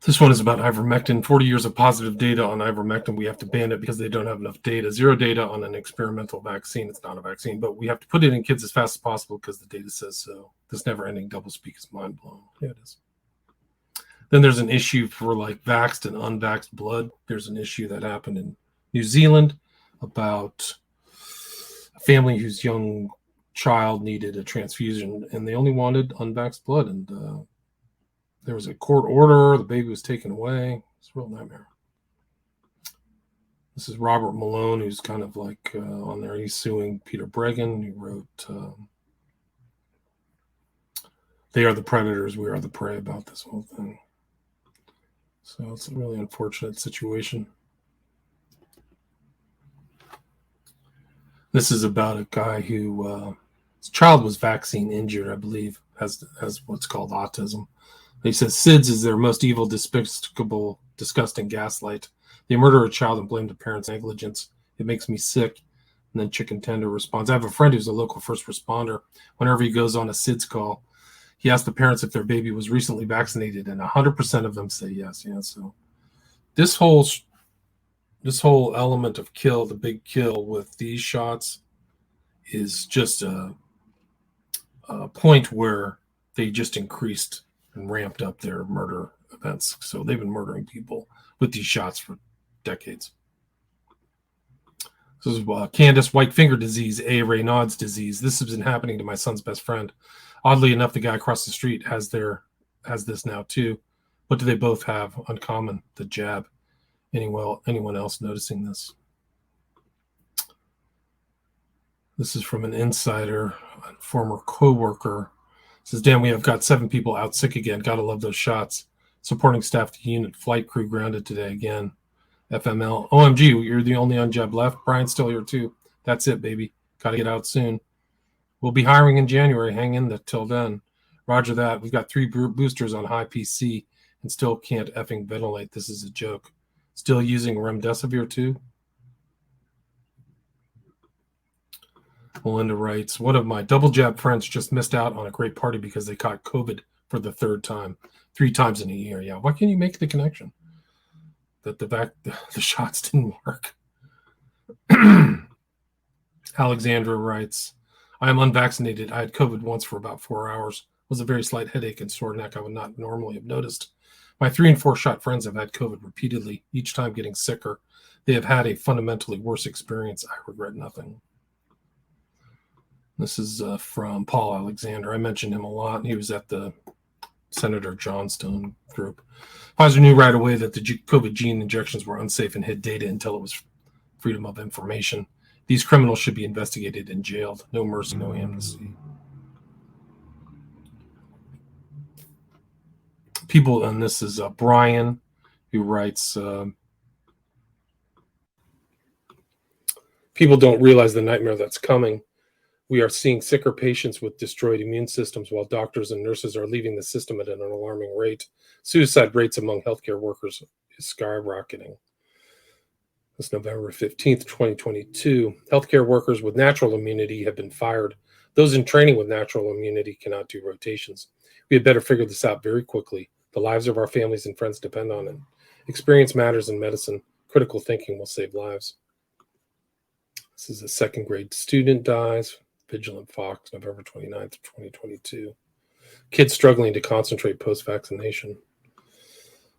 this one is about ivermectin. 40 years of positive data on ivermectin. We have to ban it because they don't have enough data. Zero data on an experimental vaccine. It's not a vaccine, but we have to put it in kids as fast as possible because the data says so. This never-ending doublespeak is mind-blowing. Yeah, it is. Then there's an issue for like vaxxed and unvaxxed blood. There's an issue that happened in New Zealand about a family whose young child needed a transfusion, and they only wanted unvaxxed blood, and there was a court order. The baby was taken away. It's a real nightmare. This is Robert Malone, who's kind of like on there. He's suing Peter Bregan, who wrote They Are the Predators, We Are the Prey about this whole thing. So it's a really unfortunate situation. This is about a guy who his child was vaccine injured, I believe, has what's called autism. He says SIDS is their most evil, despicable, disgusting gaslight. They murder a child and blame the parents' negligence. It makes me sick. And then Chicken Tender responds, I have a friend who's a local first responder. Whenever he goes on a SIDS call, he asks the parents if their baby was recently vaccinated, and 100% of them say yes. Yeah, so this whole element of kill, the big kill with these shots, is just a point where they just increased and ramped up their murder events. So they've been murdering people with these shots for decades. This is Candace White Finger Disease, A. Raynaud's disease. This has been happening to my son's best friend. Oddly enough, the guy across the street has this now too. What do they both have uncommon? The jab. Anyone else noticing this? This is from an insider, a former co-worker. Says, Dan, we have got 7 people out sick again. Gotta love those shots. Supporting staff to unit flight crew grounded today again. FML. OMG, you're the only unjab left. Brian's still here too. That's it, baby. Gotta get out soon. We'll be hiring in January. Hang in there till then. Roger that. We've got 3 boosters on high PC and still can't effing ventilate. This is a joke. Still using remdesivir too? Melinda writes, one of my double jab friends just missed out on a great party because they caught COVID for the 3rd time, 3 times in a year. Yeah, why can't you make the connection that the shots didn't work? Alexandra writes, I am unvaccinated. I had COVID once for about 4 hours. It was a very slight headache and sore neck I would not normally have noticed. My 3 and 4 shot friends have had COVID repeatedly, each time getting sicker. They have had a fundamentally worse experience. I regret nothing. This is from Paul Alexander. I mentioned him a lot. He was at the Senator Johnstone group. Pfizer knew right away that the COVID gene injections were unsafe and hid data until it was freedom of information. These criminals should be investigated and jailed. No mercy, no amnesty. People, and this is Brian, who writes, people don't realize the nightmare that's coming. We are seeing sicker patients with destroyed immune systems while doctors and nurses are leaving the system at an alarming rate. Suicide rates among healthcare workers is skyrocketing. That's November 15th, 2022. Healthcare workers with natural immunity have been fired. Those in training with natural immunity cannot do rotations. We had better figure this out very quickly. The lives of our families and friends depend on it. Experience matters in medicine. Critical thinking will save lives. This is a 2nd grade student dies. Vigilant Fox, November 29th, 2022. Kids struggling to concentrate post-vaccination.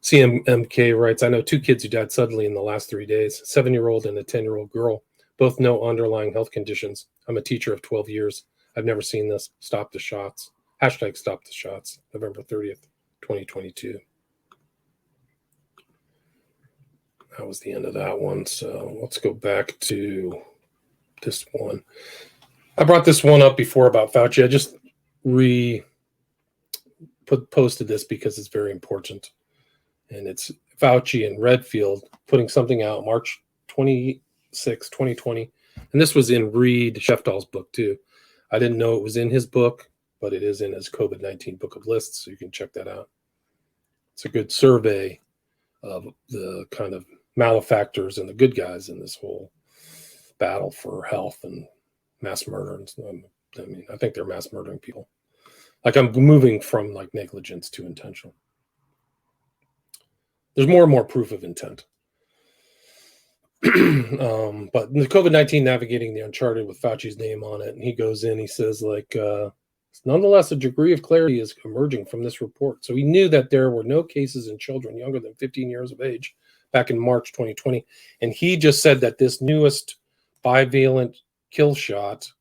CMMK writes, I know 2 kids who died suddenly in the last 3 days, a 7-year-old and a 10-year-old girl, both no underlying health conditions. I'm a teacher of 12 years. I've never seen this. Stop the shots. Hashtag stop the shots. November 30th, 2022. That was the end of that one. So let's go back to this one. I brought this one up before about Fauci. I just posted this because it's very important. And it's Fauci and Redfield putting something out March 26, 2020. And this was in Reed Sheftall's book too. I didn't know it was in his book, but it is in his COVID-19 book of lists, so you can check that out. It's a good survey of the kind of malefactors and the good guys in this whole battle for health and mass murder. I mean, I think they're mass murdering people. Like, I'm moving from like negligence to intentional. There's more and more proof of intent. But the COVID-19 navigating the uncharted with Fauci's name on it, and he goes in, he says like, nonetheless, a degree of clarity is emerging from this report. So he knew that there were no cases in children younger than 15 years of age back in March 2020. And he just said that this newest bivalent kill shot,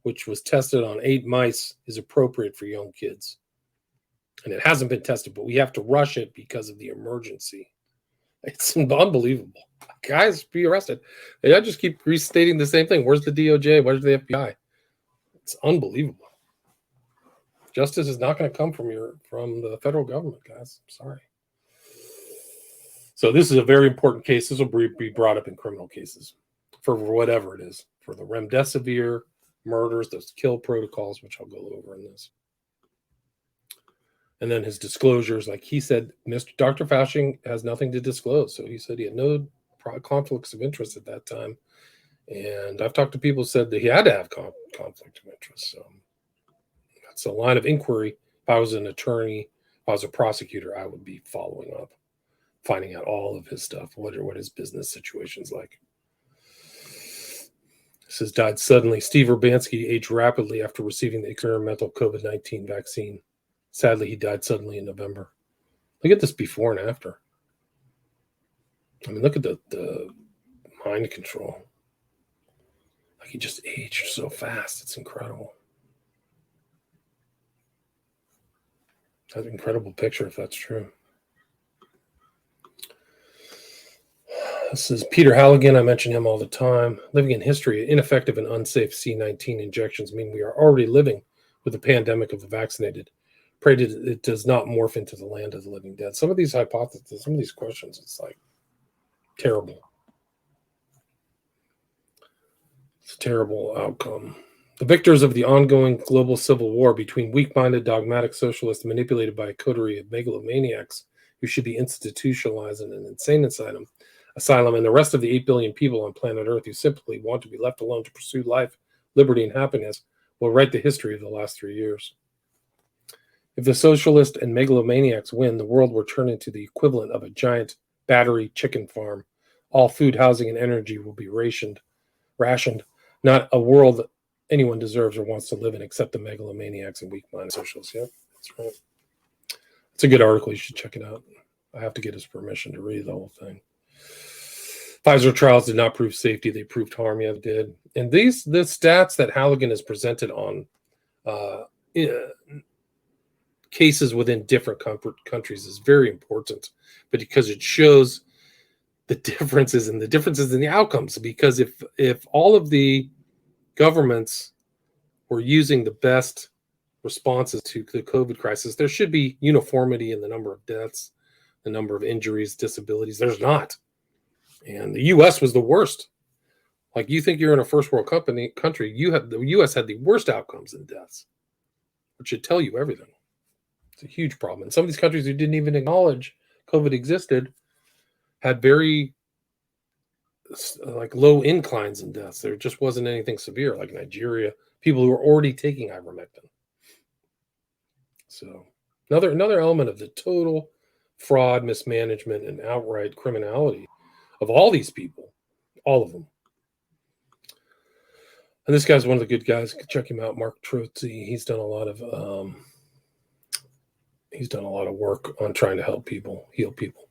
which was tested on 8 mice, is appropriate for young kids. And it hasn't been tested, but we have to rush it because of the emergency. It's unbelievable. Guys, be arrested. I just keep restating the same thing. Where's the DOJ? Where's the FBI? It's unbelievable. Justice is not going to come from the federal government, guys. I'm sorry. So this is a very important case. This will be brought up in criminal cases for whatever it is, for the remdesivir murders, those kill protocols, which I'll go over in this. And then his disclosures, like he said, Dr. Fauci has nothing to disclose. So he said he had no conflicts of interest at that time. And I've talked to people who said that he had to have conflict of interest. So that's a line of inquiry. If I was an attorney, if I was a prosecutor, I would be following up, finding out all of his stuff, what his business situation's like. This has died suddenly. Steve Urbanski aged rapidly after receiving the experimental COVID-19 vaccine. Sadly, he died suddenly in November. Look at this before and after. I mean, look at the mind control. Like, he just aged so fast. It's incredible. That's an incredible picture, if that's true. This is Peter Halligan. I mention him all the time. Living in history, ineffective and unsafe C-19 injections mean we are already living with the pandemic of the vaccinated. Pray it does not morph into the land of the living dead. Some of these hypotheses, some of these questions, it's like terrible. It's a terrible outcome. The victors of the ongoing global civil war between weak-minded, dogmatic socialists manipulated by a coterie of megalomaniacs who should be institutionalized in an insane asylum, and the rest of the 8 billion people on planet Earth who simply want to be left alone to pursue life, liberty, and happiness will write the history of the last 3 years. If the socialists and megalomaniacs win, the world will turn into the equivalent of a giant battery chicken farm. All food, housing, and energy will be rationed. Not a world that anyone deserves or wants to live in except the megalomaniacs and weak-minded socialists. Yeah, that's right. It's a good article. You should check it out. I have to get his permission to read the whole thing. Pfizer trials did not prove safety. They proved harm. Yeah, they did. And the stats that Halligan has presented on cases within different countries is very important, but because it shows the differences in the outcomes. Because if all of the governments were using the best responses to the COVID crisis, there should be uniformity in the number of deaths, the number of injuries, disabilities. There's not. And the U.S. was the worst. Like, you think you're in a first world country, the U.S. had the worst outcomes in deaths, which should tell you everything. It's a huge problem. And some of these countries who didn't even acknowledge COVID existed had very low inclines in deaths. There just wasn't anything severe, like Nigeria, people who were already taking ivermectin. So another element of the total fraud, mismanagement, and outright criminality of all these people, all of them. And this guy's one of the good guys. Check him out, Mark Trotzi. He's done a lot of work on trying to help people, heal people.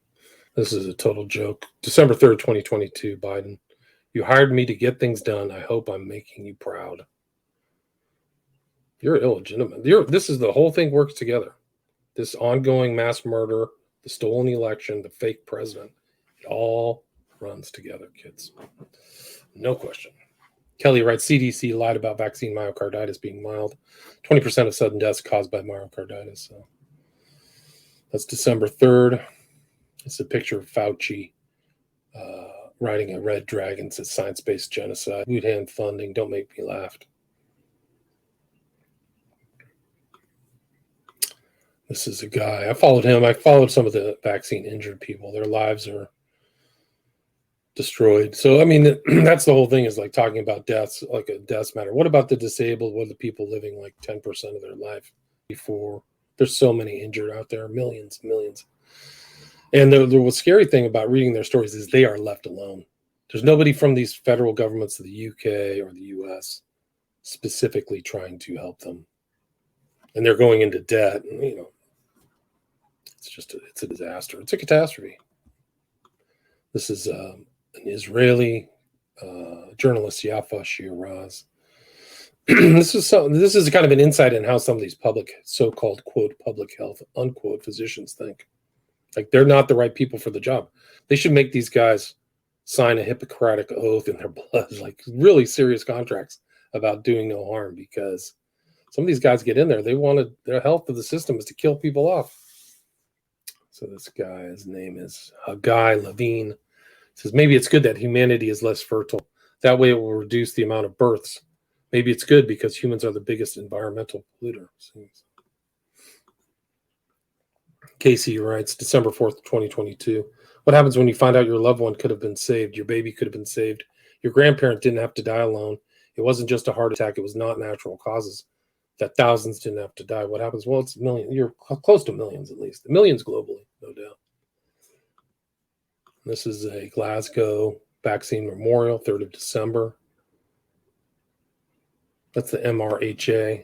This is a total joke. December 3rd, 2022, Biden. You hired me to get things done. I hope I'm making you proud. You're illegitimate. This is the whole thing works together. This ongoing mass murder, the stolen election, the fake president. It all runs together, kids. No question. Kelly writes, CDC lied about vaccine myocarditis being mild. 20% of sudden deaths caused by myocarditis. So that's December 3rd. It's a picture of Fauci riding a red dragon. Says science-based genocide. Wuhan funding. Don't make me laugh. This is a guy. I followed him. I followed some of the vaccine injured people. Their lives are destroyed. So, I mean, that's the whole thing, is like talking about deaths, like a deaths matter. What about the disabled? What are the people living like 10% of their life before? There's so many injured out there, millions, millions. And the scary thing about reading their stories is they are left alone. There's nobody from these federal governments of the UK or the US specifically trying to help them. And they're going into debt. And, you know, it's a disaster. It's a catastrophe. This is an Israeli journalist, Yafa Shiraz. This is kind of an insight in how some of these public, so-called, quote, public health, unquote, physicians think. Like, they're not the right people for the job. They should make these guys sign a Hippocratic oath in their blood, like really serious contracts about doing no harm, because some of these guys get in there. They wanted their health of the system is to kill people off. So this guy, his name is Haggai Levine, says maybe it's good that humanity is less fertile. That way it will reduce the amount of births. Maybe it's good because humans are the biggest environmental polluter. Casey writes, December 4th, 2022. What happens when you find out your loved one could have been saved? Your baby could have been saved. Your grandparent didn't have to die alone. It wasn't just a heart attack. It was not natural causes. That thousands didn't have to die. What happens? Well, it's millions. You're close to millions, at least. Millions globally, no doubt. This is a Glasgow vaccine memorial, 3rd of December. That's the MRHA.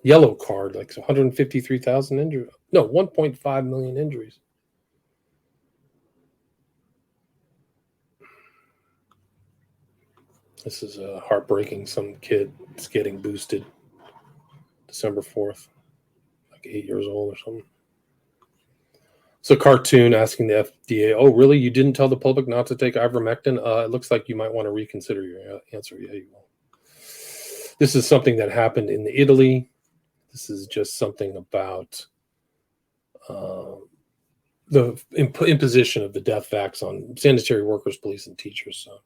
Yellow card, like 153,000 injuries. No, 1.5 million injuries. This is heartbreaking. Some kid is getting boosted. December 4th, like 8 years old or something. It's a cartoon asking the FDA, oh, really? You didn't tell the public not to take ivermectin? It looks like you might want to reconsider your answer. Yeah, you will. This is something that happened in Italy. This is just something about the imposition of the death vax on sanitary workers, police, and teachers. So.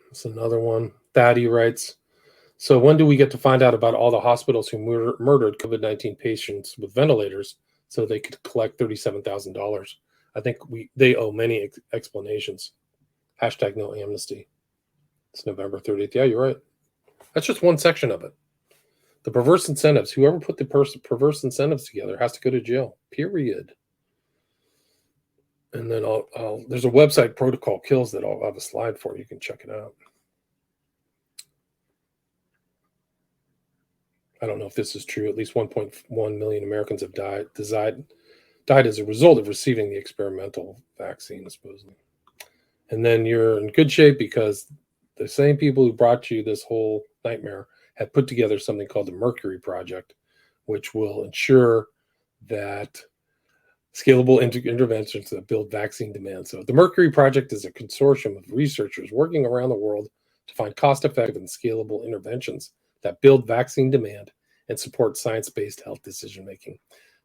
That's another one. Thaddy writes, so when do we get to find out about all the hospitals who murdered COVID-19 patients with ventilators so they could collect $37,000? I think they owe many explanations. Hashtag no amnesty. It's November 30th. Yeah, you're right. That's just one section of it. The perverse incentives. Whoever put the perverse incentives together has to go to jail. Period. And then there's a website, Protocol Kills, that I'll have a slide for. You can check it out. I don't know if this is true. At least 1.1 million Americans have died as a result of receiving the experimental vaccine, supposedly. And then you're in good shape because the same people who brought you this whole nightmare have put together something called the Mercury Project, which will ensure that scalable interventions that build vaccine demand. So the Mercury Project is a consortium of researchers working around the world to find cost-effective and scalable interventions that build vaccine demand and support science-based health decision-making.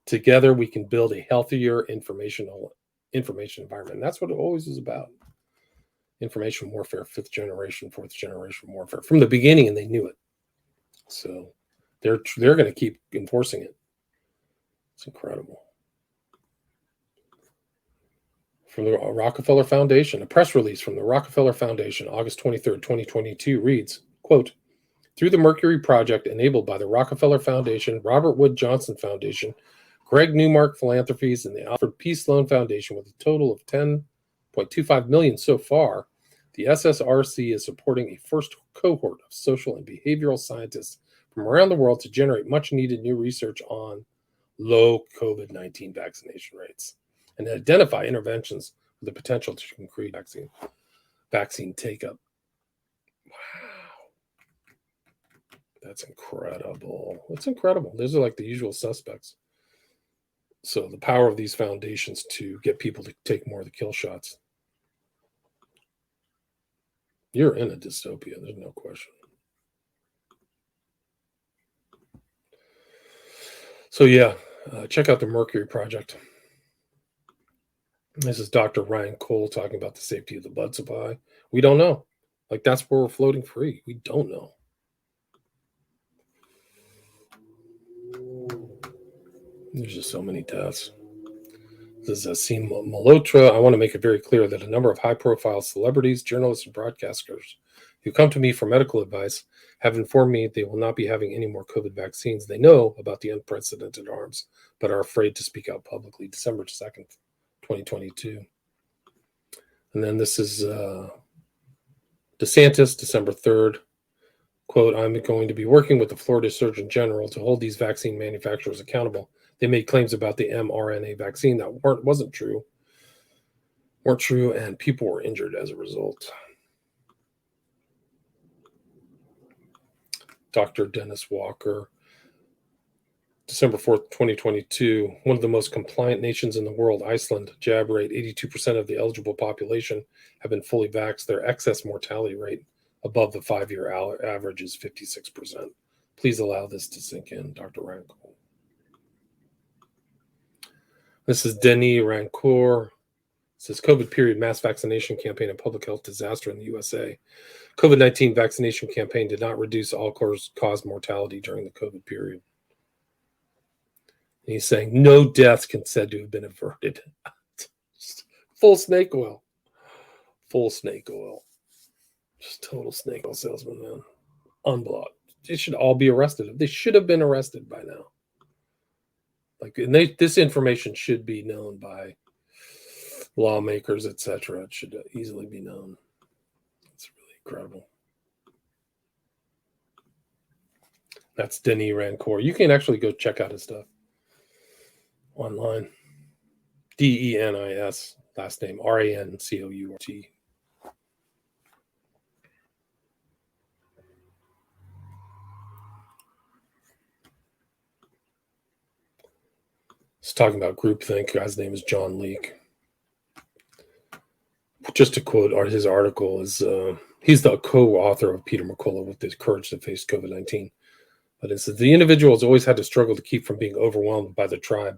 Together, we can build a healthier information environment. And that's what it always is about. Information warfare, 5th generation, 4th generation warfare. From the beginning, and they knew it. So they're going to keep enforcing it. It's incredible. From the Rockefeller Foundation, a press release from the Rockefeller Foundation, August 23rd, 2022 reads, quote, through the Mercury Project enabled by the Rockefeller Foundation, Robert Wood Johnson Foundation, Greg Newmark Philanthropies, and the Alfred P. Sloan Foundation with a total of $10.25 million so far, the SSRC is supporting a first cohort of social and behavioral scientists from around the world to generate much-needed new research on low COVID-19 vaccination rates and identify interventions with the potential to increase vaccine take-up. Wow. That's incredible. It's incredible. Those are like the usual suspects. So the power of these foundations to get people to take more of the kill shots. You're in a dystopia, there's no question. So yeah, check out the Mercury Project. This is Dr. Ryan Cole talking about the safety of the blood supply. We don't know. Like, that's where we're floating free. We don't know. There's just so many deaths. This is Asim Malhotra. I want to make it very clear that a number of high-profile celebrities, journalists, and broadcasters who come to me for medical advice have informed me they will not be having any more COVID vaccines. They know about the unprecedented harms, but are afraid to speak out publicly. December 2nd, 2022. And then this is DeSantis, December 3rd. Quote, I'm going to be working with the Florida Surgeon General to hold these vaccine manufacturers accountable. They made claims about the mRNA vaccine that weren't true, and people were injured as a result. Dr. Dennis Walker, December 4th, 2022. One of the most compliant nations in the world, Iceland, jab rate, 82% of the eligible population have been fully vaxxed. Their excess mortality rate above the 5-year average is 56%. Please allow this to sink in, Dr. Rancourt. This is Denis Rancourt. It says COVID period mass vaccination campaign and public health disaster in the USA. COVID-19 vaccination campaign did not reduce all-cause mortality during the COVID period. And he's saying no deaths can said to have been averted. Full snake oil. Full snake oil. Just total snake oil salesman, man. Unblocked. They should all be arrested. They should have been arrested by now. Like, and this information should be known by lawmakers, etc. It should easily be known. It's really incredible. That's Denis Rancourt. You can actually go check out his stuff online. Denis, last name Rancourt. It's talking about groupthink. Guy's name is John Leake. Just to quote his article, is he's the co-author of Peter McCullough with the Courage to Face COVID-19. But it says the individual has always had to struggle to keep from being overwhelmed by the tribe.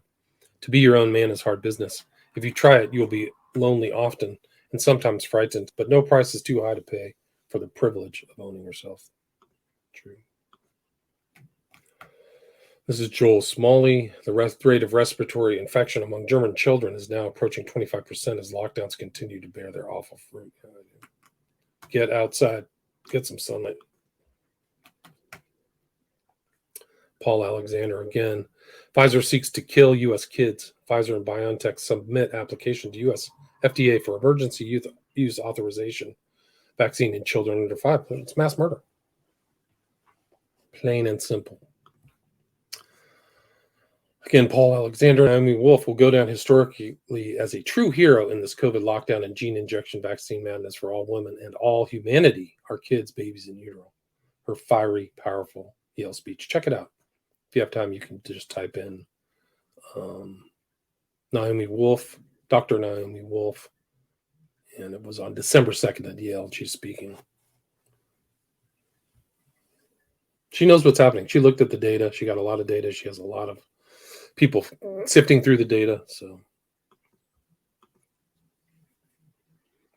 To be your own man is hard business. If you try it, you will be lonely often and sometimes frightened, but no price is too high to pay for the privilege of owning yourself. True. This is Joel Smalley. The rate of respiratory infection among German children is now approaching 25% as lockdowns continue to bear their awful fruit. Get outside. Get some sunlight. Paul Alexander again. Pfizer seeks to kill U.S. kids. Pfizer and BioNTech submit application to U.S. FDA for emergency use authorization. Vaccine in children under 5. It's mass murder. Plain and simple. Again, Paul Alexander and Naomi Wolf will go down historically as a true hero in this COVID lockdown and gene injection vaccine madness for all women and all humanity, our kids, babies in utero. Her fiery, powerful Yale speech. Check it out. If you have time, you can just type in Naomi Wolf, Dr. Naomi Wolf, and it was on December 2nd at Yale. She's speaking. She knows what's happening. She looked at the data. She got a lot of data. She has a lot of people sifting through the data. So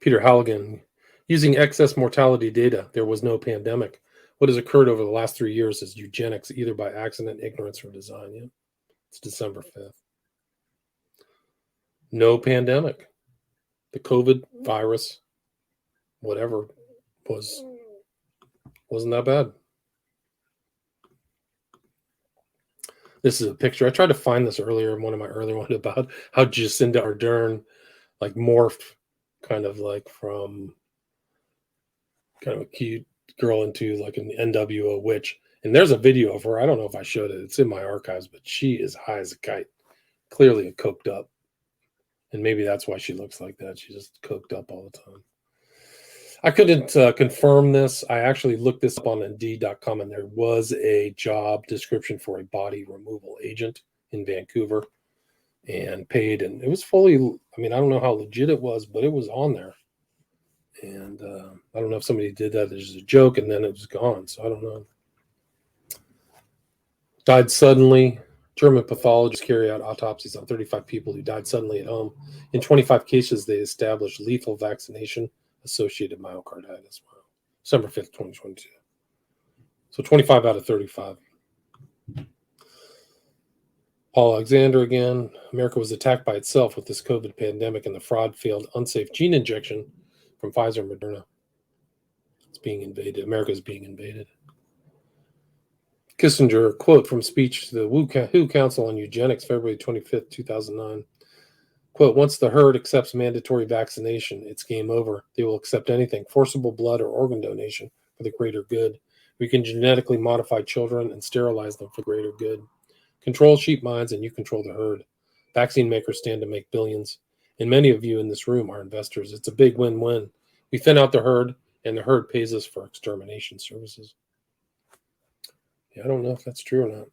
Peter Halligan, using excess mortality data, there was no pandemic. What has occurred over the last 3 years is eugenics, either by accident, ignorance, or design. Yeah, it's December 5th. No pandemic. The COVID virus, whatever, wasn't that bad. This is a picture. I tried to find this earlier in one of my earlier ones about how Jacinda Ardern like morphed kind of like from kind of a cute girl into like an NWO witch. And there's a video of her. I don't know if I showed it. It's in my archives, but she is high as a kite. Clearly coked up. And maybe that's why she looks like that. She's just coked up all the time. I couldn't confirm this. I actually looked this up on Indeed.com, and there was a job description for a body removal agent in Vancouver, and paid. And it was fully, I mean, I don't know how legit it was, but it was on there. And I don't know if somebody did that as a joke, and then it was gone. So I don't know. Died suddenly. German pathologists carry out autopsies on 35 people who died suddenly at home. In 25 cases, they established lethal vaccination-associated myocarditis. Wow. December 5th, 2022. So 25 out of 35. Paul Alexander again. America was attacked by itself with this COVID pandemic and the fraud-failed unsafe gene injection from Pfizer and Moderna. It's being invaded. America is being invaded. Kissinger, quote from speech to the WHO Council on Eugenics, February 25th, 2009. Quote, once the herd accepts mandatory vaccination, it's game over. They will accept anything, forcible blood or organ donation for the greater good. We can genetically modify children and sterilize them for greater good. Control sheep minds and you control the herd. Vaccine makers stand to make billions. And many of you in this room are investors. It's a big win-win. We thin out the herd, and the herd pays us for extermination services. Yeah, I don't know if that's true or not.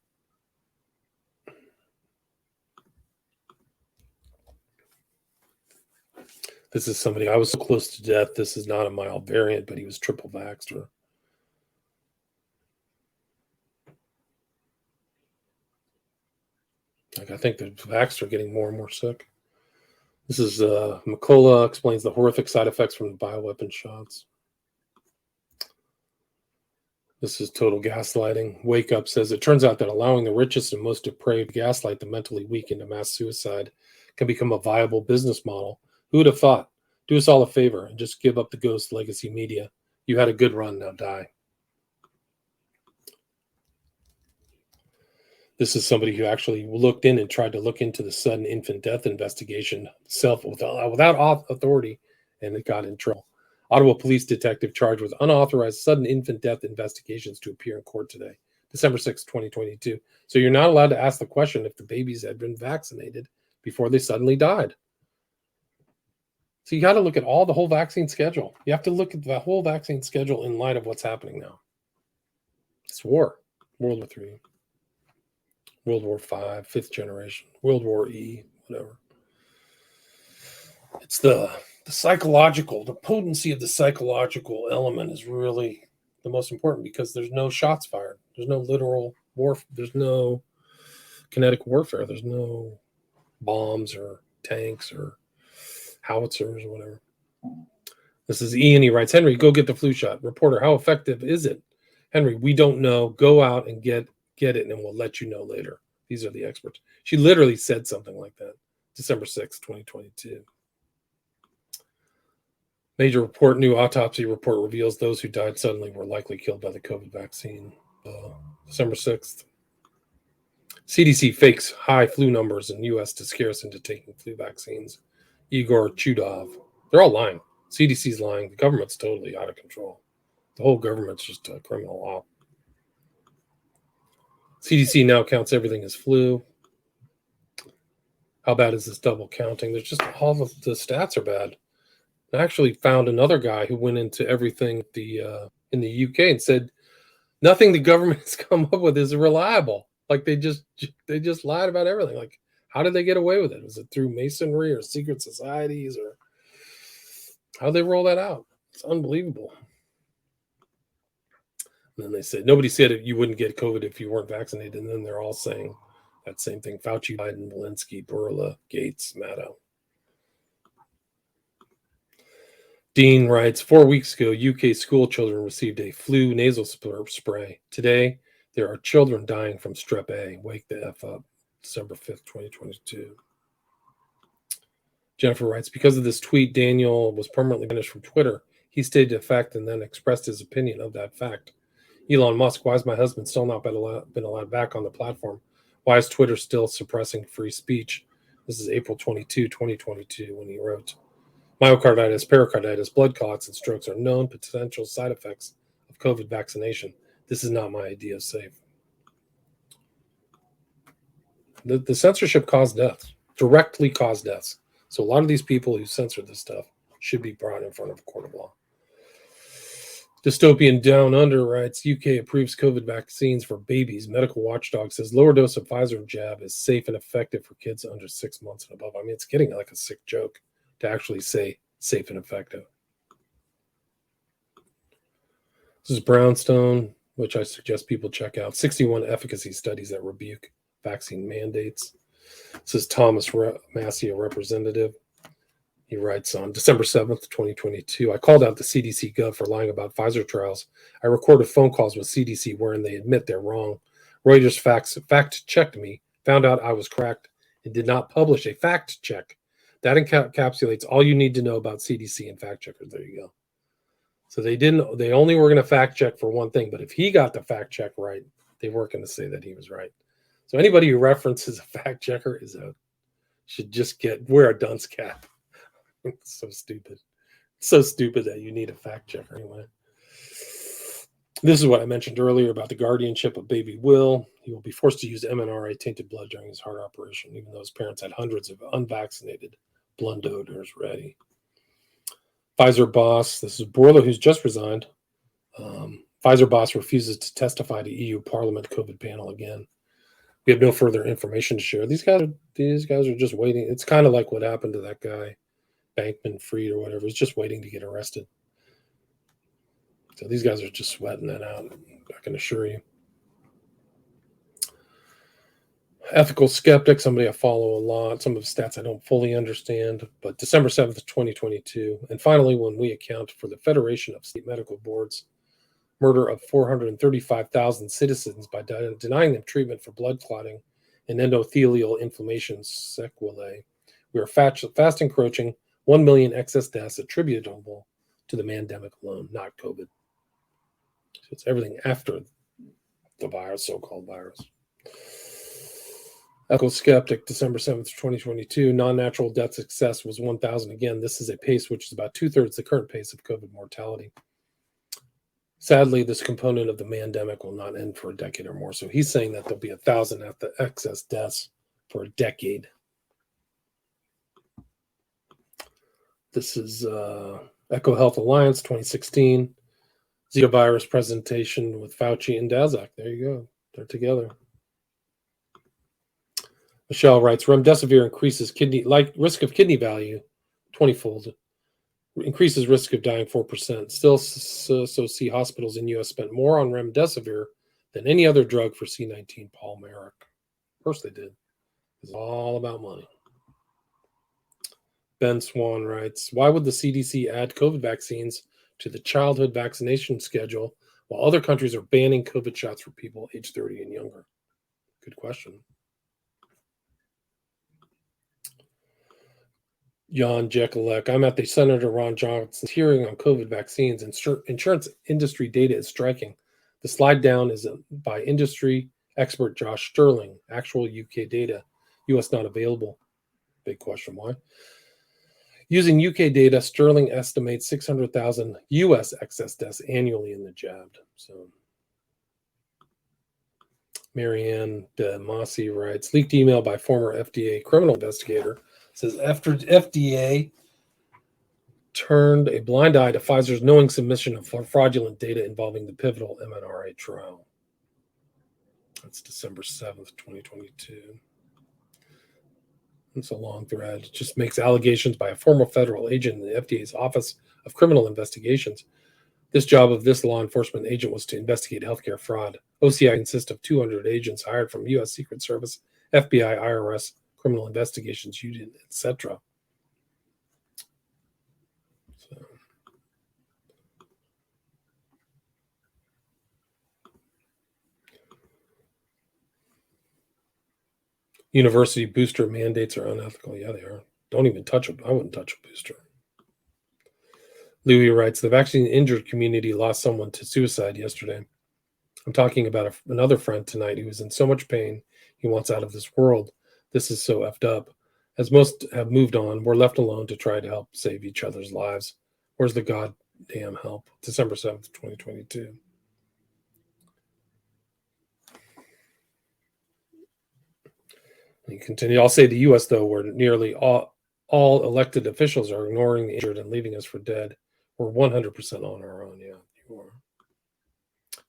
This is somebody, I was so close to death. This is not a mild variant, but he was triple vaxxed. Like, I think the vaxxed are getting more and more sick. This is McCullough explains the horrific side effects from the bioweapon shots. This is total gaslighting. Wake Up says it turns out that allowing the richest and most depraved gaslight the mentally weak into mass suicide can become a viable business model. Who would have thought? Do us all a favor and just give up the ghost legacy media. You had a good run, now die. This is somebody who actually looked in and tried to look into the sudden infant death investigation without authority, and it got in trouble. Ottawa police detective charged with unauthorized sudden infant death investigations to appear in court today, December 6, 2022. So you're not allowed to ask the question if the babies had been vaccinated before they suddenly died. So you got to look at the whole vaccine schedule. You have to look at the whole vaccine schedule in light of what's happening now. It's war. World War III. World War V, 5th generation. World War E, whatever. It's the psychological, the potency of the psychological element is really the most important, because there's no shots fired. There's no literal warfare. There's no kinetic warfare. There's no bombs or tanks or howitzers or whatever. This is Ian. He writes, Henry, go get the flu shot. Reporter, how effective is it? Henry, we don't know. Go out and get it, and we'll let you know later. These are the experts. She literally said something like that. December 6, 2022. Major report, new autopsy report reveals those who died suddenly were likely killed by the COVID vaccine. December 6th. CDC fakes high flu numbers in U.S. to scare us into taking flu vaccines. Igor Chudov. They're all lying. CDC's lying. The government's totally out of control. The whole government's just a criminal law. CDC now counts everything as flu. How bad is this double counting? There's just all the stats are bad. I actually found another guy who went into everything in the UK and said nothing the government has come up with is reliable. Like they just lied about everything. Like, how did they get away with it? Was it through masonry or secret societies, or how they roll that out? It's unbelievable. And then they said nobody said you wouldn't get COVID if you weren't vaccinated. And then they're all saying that same thing. Fauci, Biden, Walensky, Burla, Gates, Maddow. Dean writes, 4 weeks ago, UK school children received a flu nasal spray. Today, there are children dying from strep A. Wake the F up. December 5th, 2022. Jennifer writes, because of this tweet, Daniel was permanently banished from Twitter. He stated a fact and then expressed his opinion of that fact. Elon Musk, why is my husband still not been allowed back on the platform? Why is Twitter still suppressing free speech? This is April 22, 2022, when he wrote, myocarditis, pericarditis, blood clots, and strokes are known potential side effects of COVID vaccination. This is not my idea of safe. The censorship caused deaths, directly caused deaths. So a lot of these people who censored this stuff should be brought in front of a court of law. Dystopian Down Under writes, UK approves COVID vaccines for babies. Medical watchdog says lower dose of Pfizer jab is safe and effective for kids under 6 months and above. I mean, it's getting like a sick joke to actually say safe and effective. This is Brownstone, which I suggest people check out. 61 efficacy studies that rebuke vaccine mandates. This is Thomas Massey, a representative. He writes on December 7th, 2022, I called out the CDC Gov for lying about Pfizer trials. I recorded phone calls with CDC wherein they admit they're wrong. Reuters fact-checked me, found out I was correct, and did not publish a fact check. That encapsulates all you need to know about CDC and fact checkers. There you go. So they only were going to fact check for one thing, but if he got the fact check right, they weren't going to say that he was right. So anybody who references a fact checker should just wear a dunce cap. It's so stupid. It's so stupid that you need a fact checker anyway. This is what I mentioned earlier about the guardianship of baby Will. He will be forced to use MNRA tainted blood during his heart operation, even though his parents had hundreds of unvaccinated blood donors ready. Pfizer boss, this is Borla, who's just resigned. Pfizer boss refuses to testify to EU Parliament COVID panel again. We have no further information to share. These guys are just waiting. It's kind of like what happened to that guy, Bankman Fried or whatever. He's just waiting to get arrested. So these guys are just sweating that out, I can assure you. Ethical skeptic, somebody I follow a lot. Some of the stats I don't fully understand. But December 7th, 2022. And finally, when we account for the Federation of State Medical Boards murder of 435,000 citizens by denying them treatment for blood clotting and endothelial inflammation sequelae, we are fast encroaching 1 million excess deaths attributable to the pandemic alone, not COVID. So it's everything after the virus, so-called virus. Ethical skeptic, December 7th, 2022. Non-natural death success was 1,000. Again, this is a pace which is about 2/3 the current pace of COVID mortality. Sadly, this component of the pandemic will not end for a decade or more. So he's saying that there'll be 1,000 excess deaths for a decade. This is Eco Health Alliance 2016. Zika virus presentation with Fauci and Daszak. There you go. They're together. Michelle writes, remdesivir increases risk of kidney value 20-fold. Increases risk of dying 4%. Still, so see hospitals in U.S. spent more on remdesivir than any other drug for C-19 Paul Merrick. Of course they did. It's all about money. Ben Swan writes, why would the CDC add COVID vaccines to the childhood vaccination schedule while other countries are banning COVID shots for people age 30 and younger? Good question. Jan Jekulek, I'm at the Senator Ron Johnson's hearing on COVID vaccines. Insurance industry data is striking. The slide down is by industry expert Josh Sterling. Actual UK data, US not available. Big question, why? Using UK data, Sterling estimates 600,000 US excess deaths annually in the jabbed. So, Marianne De Masi writes, leaked email by former FDA criminal investigator says after FDA turned a blind eye to Pfizer's knowing submission of fraudulent data involving the pivotal MNRA trial. That's December 7th, 2022. It's a long thread. It just makes allegations by a former federal agent in the FDA's Office of Criminal Investigations. This job of this law enforcement agent was to investigate healthcare fraud. OCI consists of 200 agents hired from U.S. Secret Service, FBI, IRS, Criminal Investigations Unit, etc. So. University booster mandates are unethical. Yeah, they are. Don't even touch them. I wouldn't touch a booster. Louis writes, the vaccine injured community lost someone to suicide yesterday. I'm talking about another friend tonight who is in so much pain he wants out of this world. This is so effed up. As most have moved on, we're left alone to try to help save each other's lives. Where's the goddamn help? December 7th, 2022. He continued, I'll say the U.S., though, where nearly all elected officials are ignoring the injured and leaving us for dead. We're 100% on our own. Yeah, you are.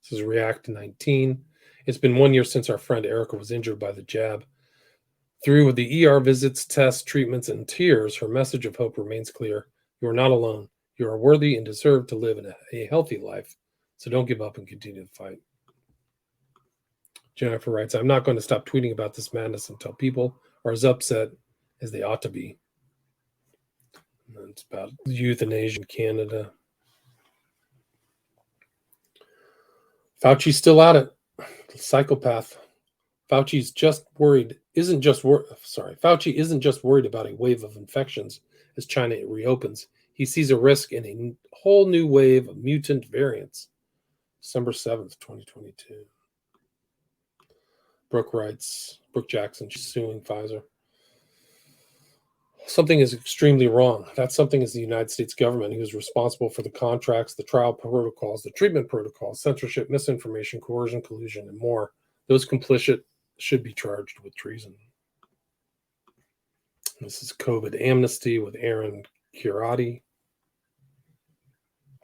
This is React 19. It's been 1 year since our friend Erica was injured by the jab. Through the ER visits, tests, treatments, and tears, her message of hope remains clear. You are not alone. You are worthy and deserve to live a healthy life. So don't give up and continue to fight. Jennifer writes, I'm not going to stop tweeting about this madness until people are as upset as they ought to be. And it's about euthanasia in Canada. Fauci's still at it. Psychopath. Fauci isn't just worried about a wave of infections as China reopens. He sees a risk in a whole new wave of mutant variants. December 7th, 2022. Brooke Jackson, she's suing Pfizer. Something is extremely wrong. That something is the United States government, who is responsible for the contracts, the trial protocols, the treatment protocols, censorship, misinformation, coercion, collusion, and more. Those complicit should be charged with treason. This is COVID amnesty with Aaron Curati.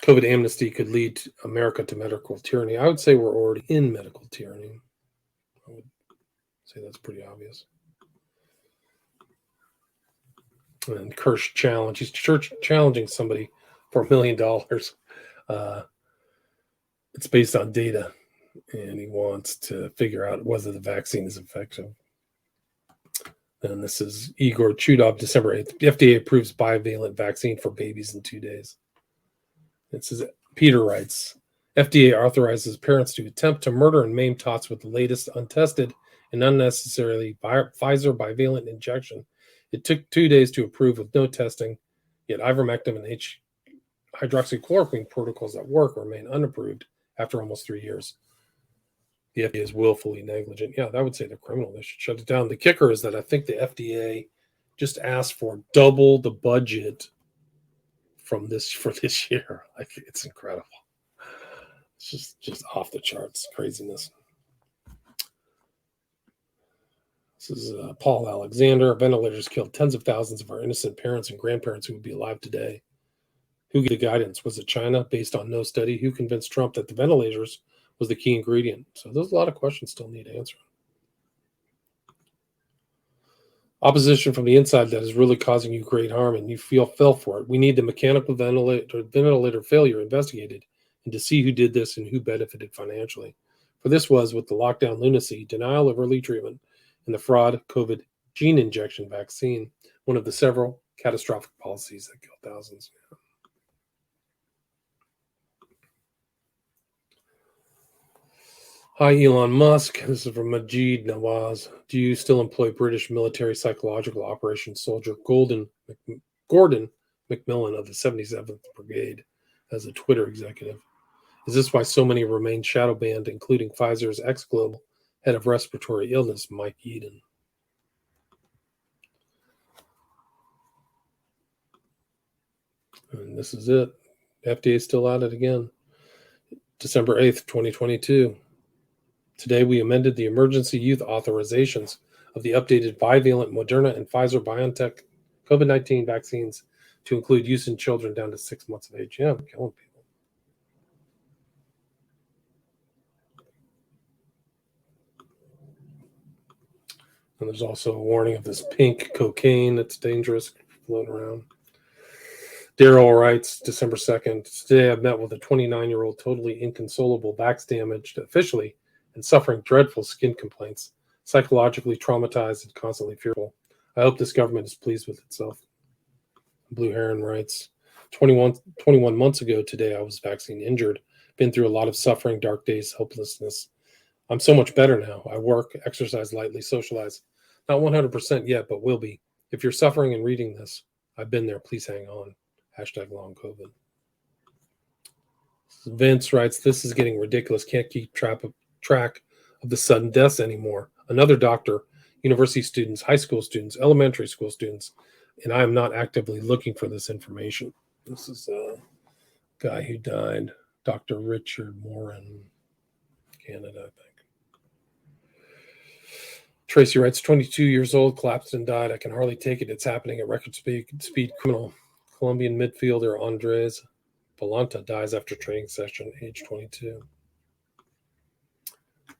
COVID amnesty could lead America to medical tyranny. I would say we're already in medical tyranny. I would say that's pretty obvious. And Kirsch challenge. He's challenging somebody for $1 million. It's based on data, and he wants to figure out whether the vaccine is effective. And this is Igor Chudov, December 8th. The FDA approves bivalent vaccine for babies in 2 days. It says, Peter writes, FDA authorizes parents to attempt to murder and maim tots with the latest untested and unnecessarily Pfizer bivalent injection. It took 2 days to approve with no testing, yet ivermectin and hydroxychloroquine protocols that work remain unapproved after almost 3 years. The FDA is willfully negligent. Yeah, I would say they're criminal. They should shut it down. The kicker is that I think the FDA just asked for double the budget for this year. Like, it's incredible. It's just off the charts craziness. This is Paul Alexander. Ventilators killed tens of thousands of our innocent parents and grandparents who would be alive today. Who gave the guidance? Was it China, based on no study? Who convinced Trump that the ventilators was the key ingredient? So there's a lot of questions still need answering. Opposition from the inside that is really causing you great harm and you fell for it. We need the mechanical ventilator failure investigated and to see who did this and who benefited financially. For this was, with the lockdown lunacy, denial of early treatment, and the fraud COVID gene injection vaccine, one of the several catastrophic policies that killed thousands. Hi, Elon Musk. This is from Majid Nawaz. Do you still employ British military psychological operations soldier Gordon McMillan of the 77th Brigade as a Twitter executive? Is this why so many remain shadow banned, including Pfizer's ex-global head of respiratory illness, Mike Eden? And this is it. FDA is still at it again. December 8th, 2022. Today, we amended the emergency use authorizations of the updated bivalent Moderna and Pfizer-BioNTech COVID-19 vaccines to include use in children down to 6 months of age. Yeah, I'm killing people. And there's also a warning of this pink cocaine that's dangerous floating around. Daryl writes, December 2nd, today I met with a 29-year-old totally inconsolable, vax damaged officially and suffering dreadful skin complaints, psychologically traumatized and constantly fearful. I hope this government is pleased with itself. Blue Heron writes, 21 months ago today I was vaccine injured, been through a lot of suffering, dark days, hopelessness. I'm so much better now. I work, exercise lightly, socialize. Not 100% yet, but will be. If you're suffering and reading this, I've been there. Please hang on. #long COVID. Vince writes, this is getting ridiculous. Can't keep track of the sudden deaths anymore. Another doctor, university students, high school students, elementary school students, and I am not actively looking for this information. This is a guy who died, Dr. Richard Morin, Canada, I think. Tracy writes, 22 years old, collapsed and died. I can hardly take it. It's happening at record speed. Criminal. Colombian midfielder Andres Balanta dies after training session, age 22.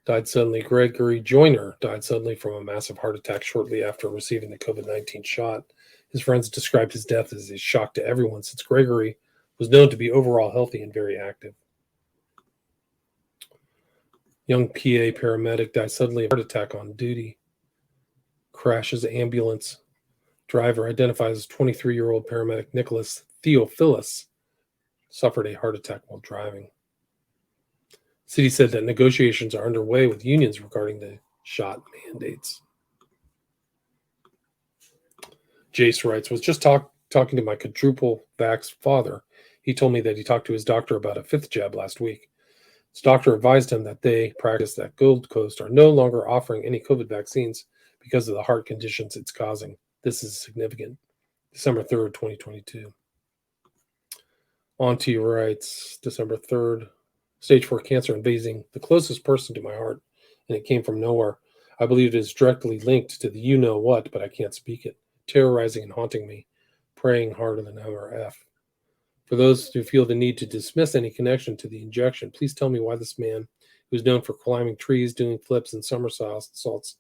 Died suddenly. Gregory Joyner died suddenly from a massive heart attack shortly after receiving the COVID-19 shot. His friends described his death as a shock to everyone, since Gregory was known to be overall healthy and very active. Young PA paramedic died suddenly of a heart attack on duty. Crashes ambulance. Driver identified as 23-year-old paramedic Nicholas Theophilus suffered a heart attack while driving. City said that negotiations are underway with unions regarding the shot mandates. Jace writes, was just talking to my quadruple vax father. He told me that he talked to his doctor about a 5th jab last week. His doctor advised him that they practice at Gold Coast are no longer offering any COVID vaccines because of the heart conditions it's causing. This is significant. December 3rd, 2022. Auntie writes, December 3rd, stage 4 cancer invading the closest person to my heart, and it came from nowhere. I believe it is directly linked to the you-know-what, but I can't speak it. Terrorizing and haunting me, praying harder than MRF. For those who feel the need to dismiss any connection to the injection, please tell me why this man, who's known for climbing trees, doing flips, and somersaults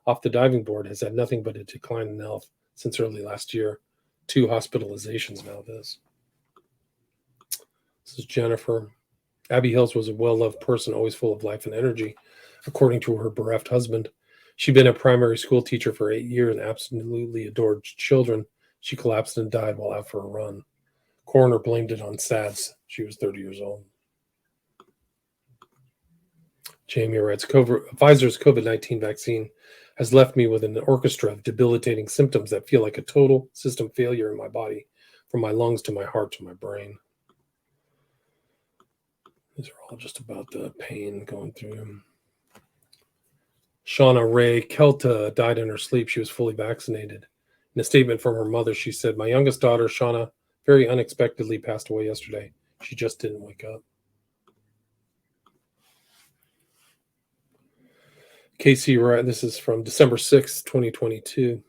off the diving board, has had nothing but a decline in health since early last year. 2 hospitalizations now. This is Jennifer. Abby Hills was a well-loved person, always full of life and energy, according to her bereft husband. She'd been a primary school teacher for 8 years and absolutely adored children. She collapsed and died while out for a run. Coroner blamed it on SADS. She was 30 years old. Jamie writes, Pfizer's COVID-19 vaccine has left me with an orchestra of debilitating symptoms that feel like a total system failure in my body, from my lungs to my heart to my brain. These are all just about the pain going through them. Shauna Ray Kelta died in her sleep. She was fully vaccinated. In a statement from her mother, she said, my youngest daughter, Shauna, very unexpectedly passed away yesterday. She just didn't wake up. Casey, this is from December 6th, 2022.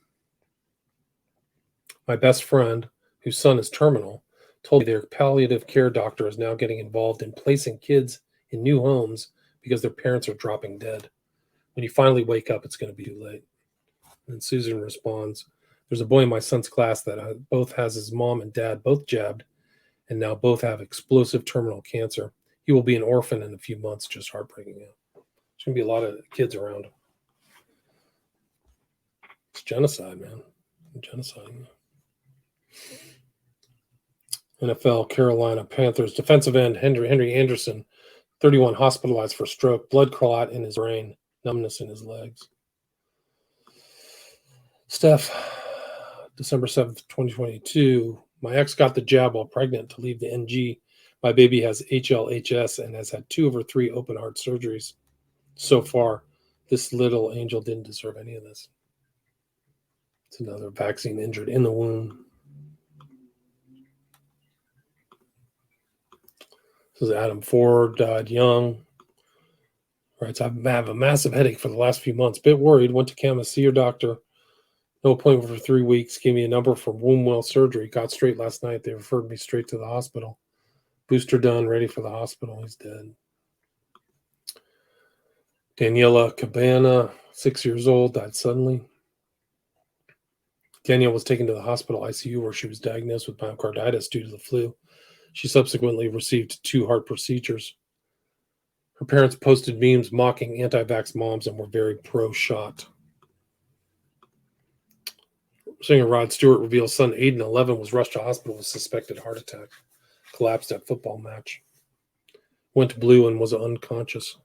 My best friend, whose son is terminal, told me their palliative care doctor is now getting involved in placing kids in new homes because their parents are dropping dead. When you finally wake up, it's going to be too late. And Susan responds, there's a boy in my son's class that both has his mom and dad both jabbed, and now both have explosive terminal cancer. He will be an orphan in a few months. Just heartbreaking. There's going to be a lot of kids around. It's genocide, man. Genocide. NFL Carolina Panthers defensive end Henry Anderson, 31, hospitalized for stroke, blood clot in his brain, numbness in his legs. Steph, December 7th, 2022. My ex got the jab while pregnant to leave the NG. My baby has HLHS and has had 2 of her 3 open heart surgeries. So far, this little angel didn't deserve any of this. It's another vaccine injured in the womb. This is Adam Ford, died young. Right, so I have a massive headache for the last few months. Bit worried, went to chemist, see your doctor. No appointment for 3 weeks. Gave me a number for womb well surgery. Got straight last night. They referred me straight to the hospital. Booster done, ready for the hospital. He's dead. Daniela Cabana, 6 years old, died suddenly. Danielle was taken to the hospital ICU where she was diagnosed with myocarditis due to the flu. She subsequently received 2 heart procedures. Her parents posted memes mocking anti-vax moms and were very pro-shot. Singer Rod Stewart reveals son Aiden, 11, was rushed to hospital with suspected heart attack. Collapsed at football match. Went blue and was unconscious.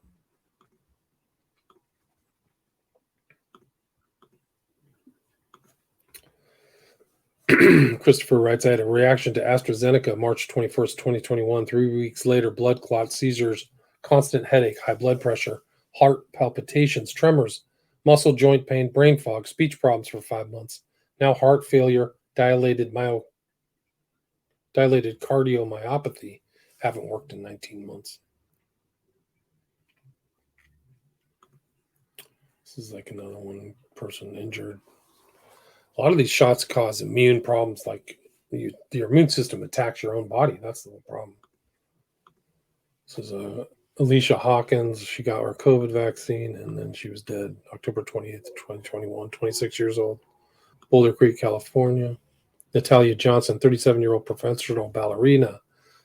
Christopher writes, I had a reaction to AstraZeneca March 21st, 2021. 3 weeks later, blood clot, seizures, constant headache, high blood pressure, heart palpitations, tremors, muscle joint pain, brain fog, speech problems for 5 months. Now heart failure, dilated cardiomyopathy. Haven't worked in 19 months. This is like another one person injured. A lot of these shots cause immune problems, like your immune system attacks your own body. That's the whole problem. This is Alicia Hawkins. She got her COVID vaccine, and then she was dead October 28th, 2021, 26 years old. Boulder Creek, California. Natalia Johnson, 37-year-old professional ballerina,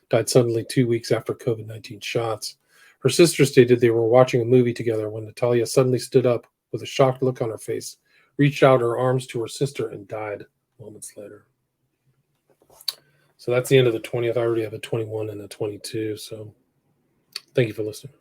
died suddenly 2 weeks after COVID-19 shots. Her sister stated they were watching a movie together when Natalia suddenly stood up with a shocked look on her face, reached out her arms to her sister, and died moments later. So that's the end of the 20th. I already have a 21 and a 22. So thank you for listening.